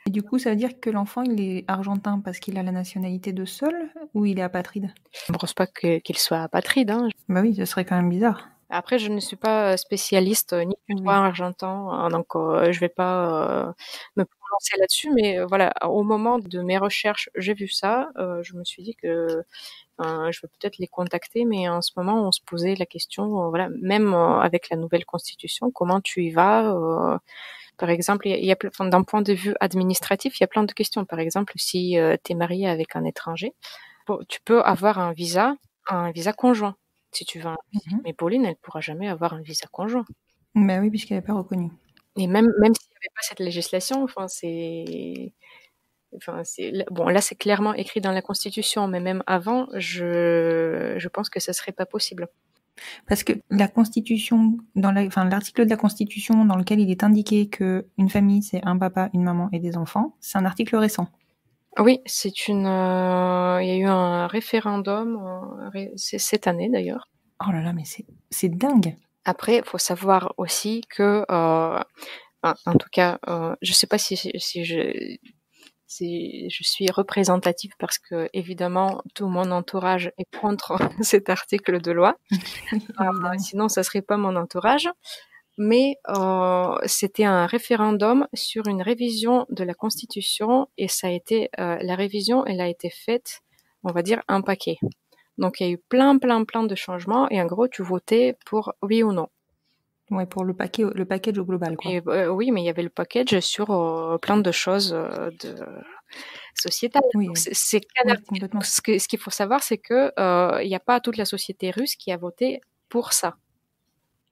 Et du coup, ça veut dire que l'enfant, il est argentin parce qu'il a la nationalité de seul ou il est apatride? Je ne pense pas qu'il soit apatride. Hein. Bah oui, ce serait quand même bizarre. Après, je ne suis pas spécialiste ni du droit argentin, donc je vais pas me prononcer là-dessus. Mais voilà, au moment de mes recherches, j'ai vu ça. Je me suis dit que je vais peut-être les contacter, mais en ce moment, on se posait la question, voilà, même avec la nouvelle constitution, comment tu y vas par exemple, d'un point de vue administratif, il y a plein de questions. Par exemple, si tu es marié avec un étranger, tu peux avoir un visa conjoint, si tu veux. Mais Pauline, elle pourra jamais avoir un visa conjoint. Ben oui, puisqu'elle n'est pas reconnue. Et même s'il n'y avait pas cette législation, bon, là, c'est clairement écrit dans la Constitution, mais même avant, je pense que ça serait pas possible. Parce que la Constitution, l'article de la Constitution dans lequel il est indiqué que une famille, c'est un papa, une maman et des enfants, c'est un article récent. Oui, il y a eu un référendum cette année d'ailleurs. Oh là là, mais c'est dingue. Après, il faut savoir aussi que, en tout cas, je sais pas si je suis représentative parce que évidemment tout mon entourage est contre cet article de loi. Sinon, ça serait pas mon entourage. Mais c'était un référendum sur une révision de la Constitution et ça a été la révision, elle a été faite, on va dire, un paquet. Donc il y a eu plein de changements et en gros tu votais pour oui ou non. Ouais, pour le package au global, quoi. Et oui, mais il y avait le package sur plein de choses de sociétales. Oui, Donc, oui. c'est Oui, canardien. complètement. Donc, ce qu'il faut savoir, c'est que il n'y a pas toute la société russe qui a voté pour ça.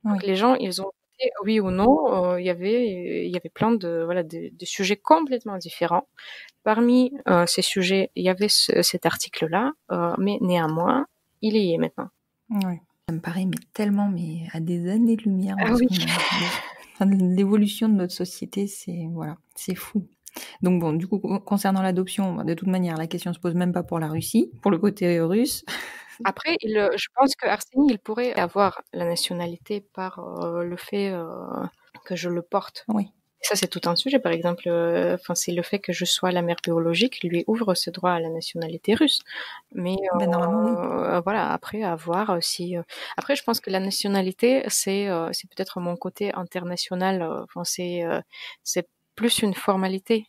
Oui. Donc les gens, ils ont voté oui ou non. Il y avait plein de sujets complètement différents. Parmi ces sujets, il y avait cet article-là, mais néanmoins, il y est maintenant. Oui. Ça me paraît tellement à des années-lumière Ah de ce oui. de l'évolution de notre société, c'est fou. Donc bon, du coup, concernant l'adoption, de toute manière, la question se pose même pas pour la Russie, pour le côté russe. Après, je pense que Arseny, il pourrait avoir la nationalité par le fait que je le porte. Oui. Ça, c'est tout un sujet. Par exemple, c'est le fait que je sois la mère biologique lui ouvre ce droit à la nationalité russe. Mais Normalement, oui. voilà, après à voir si. Après, je pense que la nationalité, c'est peut-être mon côté international. C'est plus une formalité.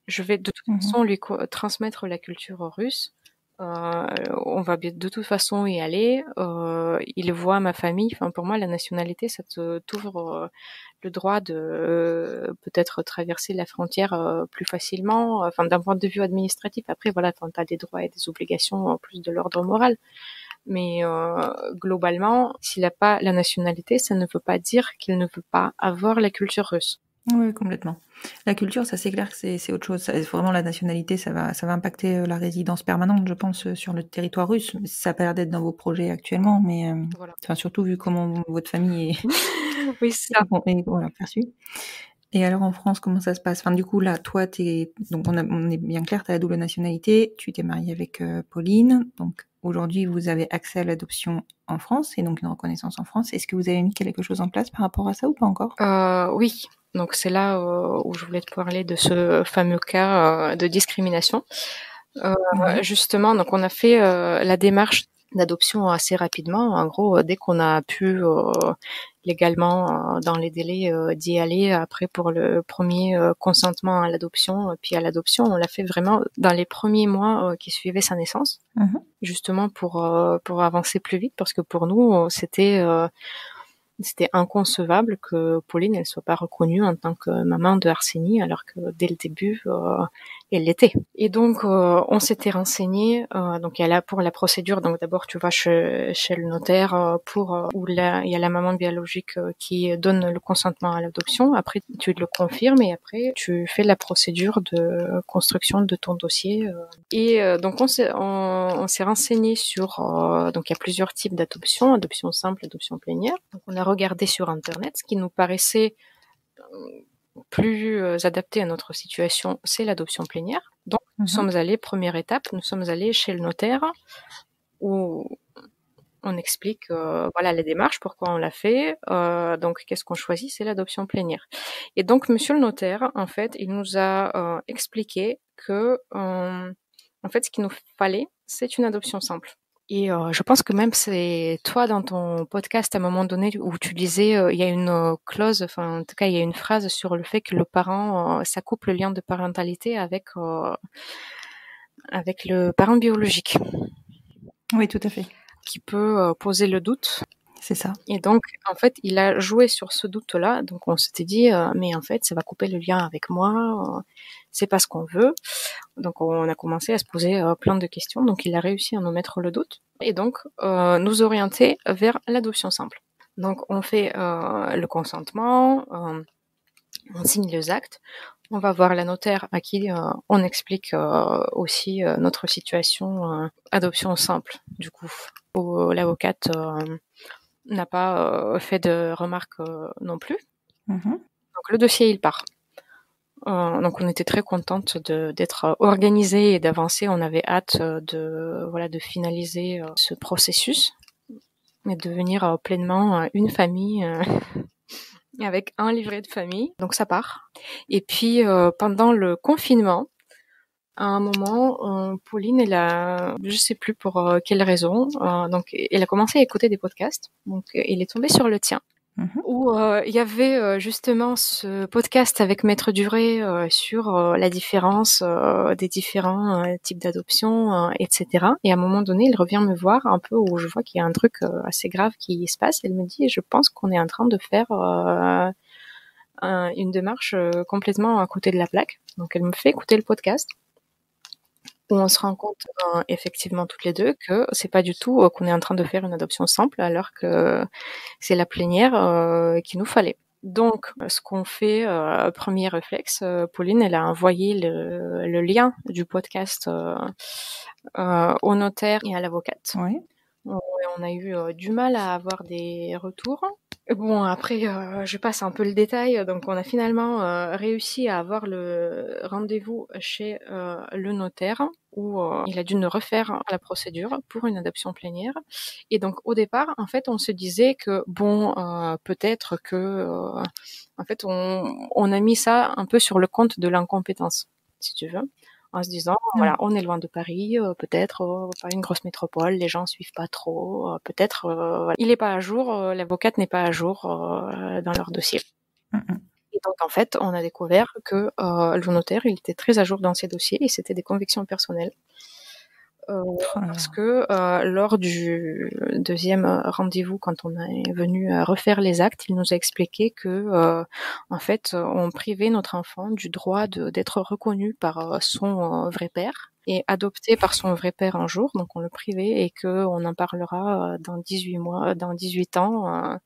Je vais de toute façon lui transmettre la culture russe. On va de toute façon y aller. Il voit ma famille. Enfin, pour moi, la nationalité, ça t'ouvre le droit de peut-être traverser la frontière plus facilement. Enfin, d'un point de vue administratif. Après, voilà, tu as des droits et des obligations en plus de l'ordre moral. Mais globalement, s'il n'a pas la nationalité, ça ne veut pas dire qu'il ne veut pas avoir la culture russe. Oui, complètement. La culture, ça c'est clair que c'est autre chose. Vraiment, la nationalité, ça va impacter la résidence permanente, je pense, sur le territoire russe. Ça a pas l'air d'être dans vos projets actuellement, mais Voilà. surtout vu comment votre famille est, Oui, c'est ça. voilà, perçue. Et alors en France, comment ça se passe? Enfin, du coup, là, toi, donc on est bien clair, tu as la double nationalité, tu t'es mariée avec Pauline, donc aujourd'hui, vous avez accès à l'adoption en France et donc une reconnaissance en France. Est-ce que vous avez mis quelque chose en place par rapport à ça ou pas encore? Oui. Donc c'est là où je voulais te parler de ce fameux cas de discrimination. Oui. Justement, donc on a fait la démarche d'adoption assez rapidement. En gros, dès qu'on a pu légalement, dans les délais, d'y aller. Après, pour le premier consentement à l'adoption, puis à l'adoption, on l'a fait vraiment dans les premiers mois qui suivaient sa naissance, justement pour avancer plus vite, parce que pour nous, c'était inconcevable que Pauline elle soit pas reconnue en tant que maman de Arseny, alors que dès le début elle l'était. Et donc on s'était renseigné. Donc il y a là pour la procédure. Donc d'abord tu vas chez le notaire où là il y a la maman biologique qui donne le consentement à l'adoption. Après tu le confirmes et après tu fais la procédure de construction de ton dossier. Et donc on s'est renseigné sur donc il y a plusieurs types d'adoption, adoption simple, adoption plénière. Donc on a regardé sur internet ce qui nous paraissait plus adapté à notre situation, c'est l'adoption plénière. Donc nous sommes allés, première étape, nous sommes allés chez le notaire où on explique voilà la démarche, pourquoi on l'a fait. Donc qu'est-ce qu'on choisit, c'est l'adoption plénière. Et donc monsieur le notaire, en fait, il nous a expliqué que en fait ce qu'il nous fallait, c'est une adoption simple. Et je pense que même c'est toi dans ton podcast à un moment donné où tu disais il y a une clause, enfin en tout cas il y a une phrase sur le fait que le parent ça coupe le lien de parentalité avec le parent biologique. Oui, tout à fait. Qui peut poser le doute. C'est ça. Et donc en fait il a joué sur ce doute-là. Donc on s'était dit mais en fait ça va couper le lien avec moi. C'est pas ce qu'on veut. Donc on a commencé à se poser plein de questions. Donc il a réussi à nous mettre le doute et donc nous orienter vers l'adoption simple. Donc on fait le consentement, on signe les actes, on va voir la notaire à qui on explique aussi notre situation adoption simple. Du coup, l'avocate n'a pas fait de remarques non plus. Donc le dossier il part. Donc on était très contente d'être organisée et d'avancer. On avait hâte de finaliser ce processus et de devenir pleinement une famille avec un livret de famille. Donc ça part. Et puis pendant le confinement, à un moment, Pauline, je sais plus pour quelle raison, donc elle a commencé à écouter des podcasts. Donc elle est tombée sur le tien. où il y avait justement ce podcast avec Maître Duré sur la différence des différents types d'adoption, etc. Et à un moment donné, il revient me voir un peu où je vois qu'il y a un truc assez grave qui se passe. Elle me dit, je pense qu'on est en train de faire une démarche complètement à côté de la plaque. Donc elle me fait écouter le podcast, où on se rend compte effectivement toutes les deux que c'est pas du tout qu'on est en train de faire une adoption simple, alors que c'est la plénière qu'il nous fallait. Donc, ce qu'on fait, premier réflexe, Pauline, elle a envoyé le lien du podcast au notaire et à l'avocate. Ouais. On a eu du mal à avoir des retours. Bon, après, je passe un peu le détail. Donc, on a finalement réussi à avoir le rendez-vous chez le notaire où il a dû nous refaire la procédure pour une adoption plénière. Et donc, au départ, en fait, on se disait que, bon, peut-être que, en fait, on a mis ça un peu sur le compte de l'incompétence, si tu veux. En se disant, voilà, on est loin de Paris, peut-être pas une grosse métropole, les gens suivent pas trop, peut-être voilà. Il est pas à jour, l'avocate n'est pas à jour dans leur dossier. Et donc en fait, on a découvert que le notaire, il était très à jour dans ses dossiers et c'était des convictions personnelles. Parce que lors du deuxième rendez-vous, quand on est venu refaire les actes, il nous a expliqué que en fait, on privait notre enfant du droit d'être reconnu par son vrai père et adopté par son vrai père un jour. Donc on le privait et que on en parlera dans 18 ans.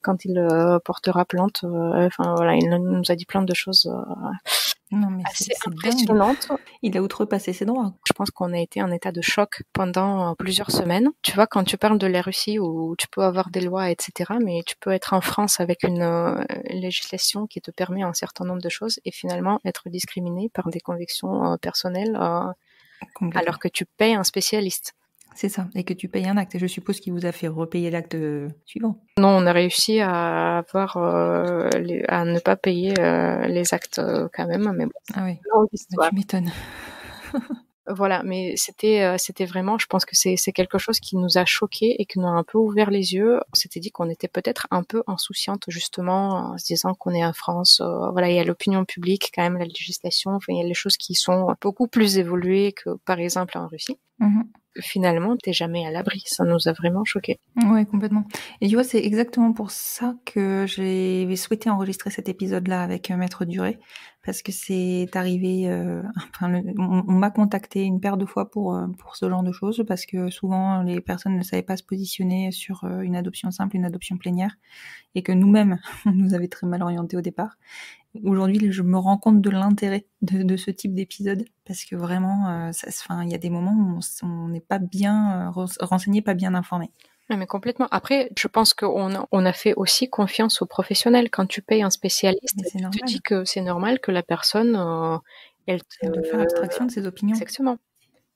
Quand il portera plainte, enfin voilà, il nous a dit plein de choses Non, mais assez c'est impressionnantes. Dingue. Il a outrepassé ses droits. Je pense qu'on a été en état de choc pendant plusieurs semaines. Tu vois, quand tu parles de la Russie où tu peux avoir des lois, etc., mais tu peux être en France avec une législation qui te permet un certain nombre de choses et finalement être discriminé par des convictions personnelles alors que tu payes un spécialiste. C'est ça, et que tu payes un acte. Et je suppose qu'il vous a fait repayer l'acte suivant. Non, on a réussi à avoir à ne pas payer les actes quand même, mais bon. Ah oui, histoire. Tu m'étonnes. Voilà, mais c'était vraiment, je pense que c'est quelque chose qui nous a choqués et qui nous a un peu ouvert les yeux. On s'était dit qu'on était peut-être un peu insouciante justement en se disant qu'on est en France. Voilà, il y a l'opinion publique quand même, la législation. Enfin, il y a les choses qui sont beaucoup plus évoluées que par exemple en Russie. Finalement, t'es jamais à l'abri. Ça nous a vraiment choqués. Ouais, complètement. Et tu vois, c'est exactement pour ça que j'ai souhaité enregistrer cet épisode-là avec Maître Duré, parce que c'est arrivé. On m'a contacté une paire de fois pour ce genre de choses, parce que souvent les personnes ne savaient pas se positionner sur une adoption simple, une adoption plénière, et que nous-mêmes, on nous avait très mal orientés au départ. Aujourd'hui, je me rends compte de l'intérêt de ce type d'épisode, parce que vraiment, il y a des moments où on n'est pas bien renseigné, pas bien informé. Mais complètement. Après, je pense qu'on a fait aussi confiance aux professionnels. Quand tu payes un spécialiste, tu te dis que c'est normal que la personne, elle doit faire abstraction de ses opinions. Exactement.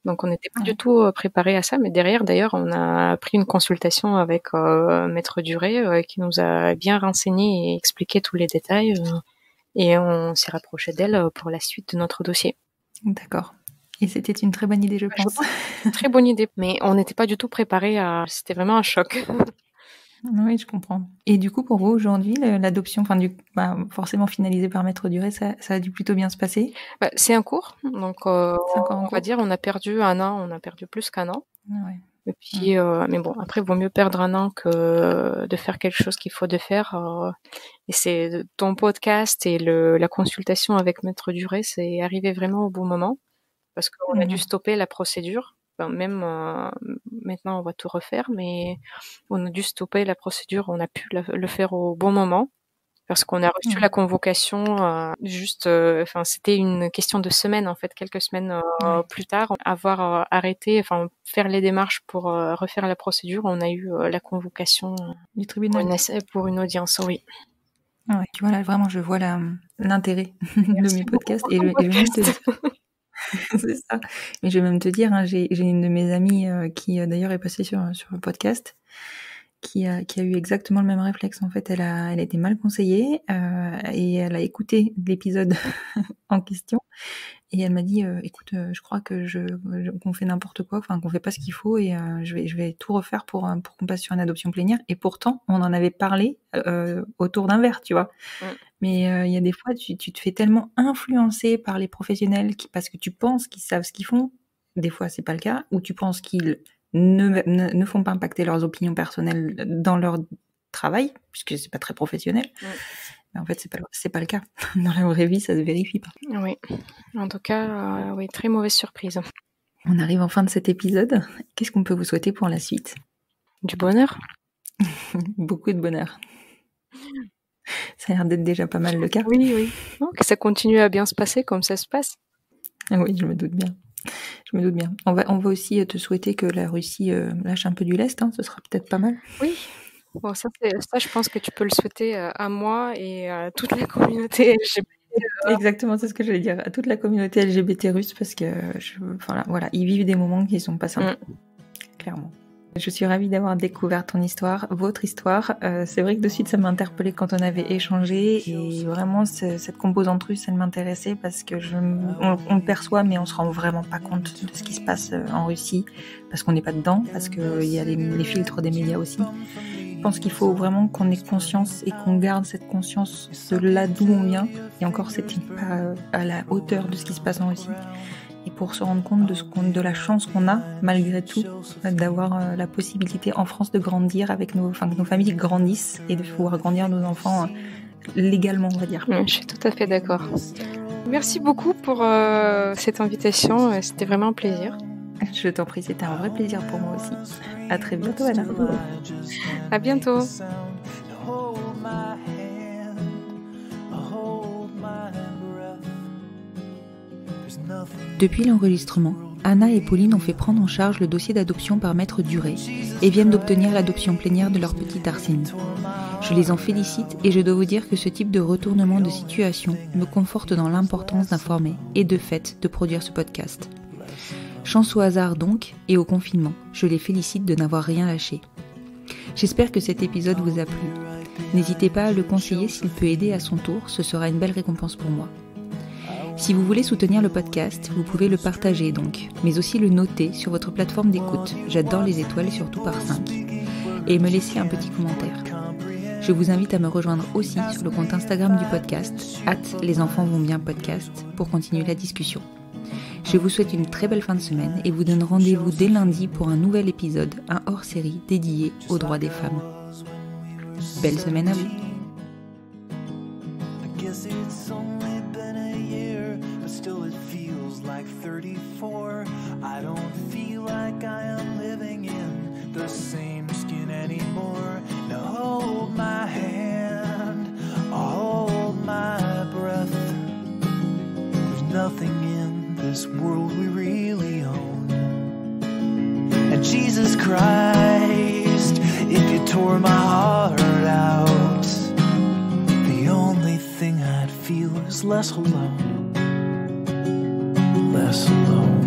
Donc on n'était pas du tout préparé à ça, mais derrière, d'ailleurs, on a pris une consultation avec Maître Duré qui nous a bien renseigné et expliqué tous les détails. Et on s'est rapproché d'elle pour la suite de notre dossier. D'accord. Et c'était une très bonne idée, je pense. Très bonne idée, mais on n'était pas du tout préparé à... C'était vraiment un choc. Oui, je comprends. Et du coup, pour vous, aujourd'hui, l'adoption, forcément finalisée par Maître Duré, ça a dû plutôt bien se passer? C'est un cours, donc on va dire on a perdu un an, on a perdu plus qu'un an. Ouais. Et puis, mais bon, après, il vaut mieux perdre un an que de faire quelque chose qu'il faut de faire. Et c'est ton podcast et la consultation avec Maître Duré, c'est arrivé vraiment au bon moment parce qu'on a dû stopper la procédure. Enfin, même maintenant, on va tout refaire, mais on a dû stopper la procédure. On a pu le faire au bon moment parce qu'on a reçu la convocation juste. Enfin, c'était une question de semaines en fait, quelques semaines plus tard, avoir arrêté, enfin faire les démarches pour refaire la procédure. On a eu la convocation du tribunal pour une audience. Oui. Ouais, tu vois là, vraiment, je vois l'intérêt de mes podcasts et je vais même te dire. C'est ça. Mais je vais même te dire, j'ai une de mes amies qui d'ailleurs est passée sur le podcast, qui a eu exactement le même réflexe. En fait, elle a été mal conseillée et elle a écouté l'épisode en question Et elle m'a dit, écoute, je crois que qu'on fait n'importe quoi, enfin qu'on fait pas ce qu'il faut et je vais tout refaire pour qu'on passe sur une adoption plénière. Et pourtant, on en avait parlé autour d'un verre, tu vois. Mais il y a des fois, tu te fais tellement influencer par les professionnels parce que tu penses qu'ils savent ce qu'ils font. Des fois, c'est pas le cas. Ou tu penses qu'ils ne font pas impacter leurs opinions personnelles dans leur travail, puisque c'est pas très professionnel. Mais en fait, c'est pas le cas. Dans la vraie vie, ça se vérifie pas. Oui. En tout cas, oui, très mauvaise surprise. On arrive en fin de cet épisode. Qu'est-ce qu'on peut vous souhaiter pour la suite ? Du bonheur. Beaucoup de bonheur. Ça a l'air d'être déjà pas mal le cas. Oui. Non, que ça continue à bien se passer comme ça se passe. Oui, je me doute bien. On va aussi te souhaiter que la Russie lâche un peu du lest. Ce sera peut-être pas mal. Oui. Bon, ça, je pense que tu peux le souhaiter à moi et à toute la communauté LGBT. Exactement, c'est ce que j'allais dire. À toute la communauté LGBT russe, parce que voilà, ils vivent des moments qui sont pas simples. Clairement. Je suis ravie d'avoir découvert ton histoire, votre histoire. C'est vrai que de suite, ça m'a interpellée quand on avait échangé. Et vraiment, cette composante russe, elle m'intéressait parce que on le perçoit, mais on se rend vraiment pas compte de ce qui se passe en Russie. Parce qu'on n'est pas dedans, parce qu'il y a les filtres des médias aussi. Je pense qu'il faut vraiment qu'on ait conscience et qu'on garde cette conscience de là d'où on vient. Et encore, c'était pas à la hauteur de ce qui se passe en Russie. Et pour se rendre compte de la chance qu'on a, malgré tout, d'avoir la possibilité en France de grandir que nos familles grandissent et de pouvoir grandir nos enfants légalement, on va dire. Je suis tout à fait d'accord. Merci beaucoup pour cette invitation, c'était vraiment un plaisir. Je t'en prie, c'était un vrai plaisir pour moi aussi. À très bientôt, Anna. À bientôt. Depuis l'enregistrement, Anna et Pauline ont fait prendre en charge le dossier d'adoption par Maître Duret et viennent d'obtenir l'adoption plénière de leur petite Arsène. Je les en félicite et je dois vous dire que ce type de retournement de situation me conforte dans l'importance d'informer et de fait de produire ce podcast. Chance au hasard donc et au confinement, je les félicite de n'avoir rien lâché. J'espère que cet épisode vous a plu. N'hésitez pas à le conseiller s'il peut aider à son tour, ce sera une belle récompense pour moi. Si vous voulez soutenir le podcast, vous pouvez le partager donc, mais aussi le noter sur votre plateforme d'écoute. J'adore les étoiles, surtout par 5. Et me laisser un petit commentaire. Je vous invite à me rejoindre aussi sur le compte Instagram du podcast, @lesenfantsvontsbien-podcast, pour continuer la discussion. Je vous souhaite une très belle fin de semaine et vous donne rendez-vous dès lundi pour un nouvel épisode, un hors-série dédié aux droits des femmes. Belle semaine à vous. Like 34, I don't feel like I am living in the same skin anymore. Now hold my hand, hold my breath. There's nothing in this world we really own. And Jesus Christ, if you tore my heart out, the only thing I'd feel is less alone. Less alone.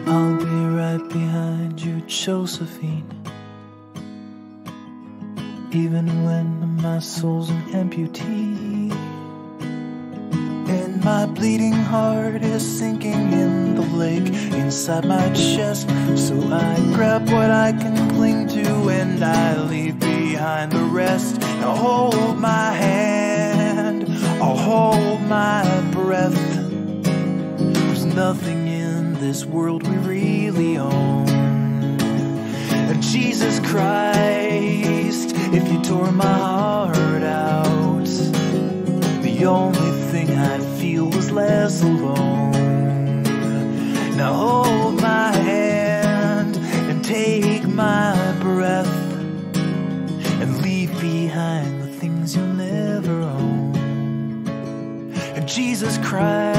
I'll be right behind you, Josephine. Even when my soul's an amputee, and my bleeding heart is sinking in the lake inside my chest. So I grab what I can cling to and I leave behind the rest. Now hold my hand, I'll hold my breath. There's nothing in this world we really own. And Jesus Christ, if you tore my heart out, the only thing I'd feel was less alone. Now hold my hand and take my breath and leave behind the things you'll never own. And Jesus Christ,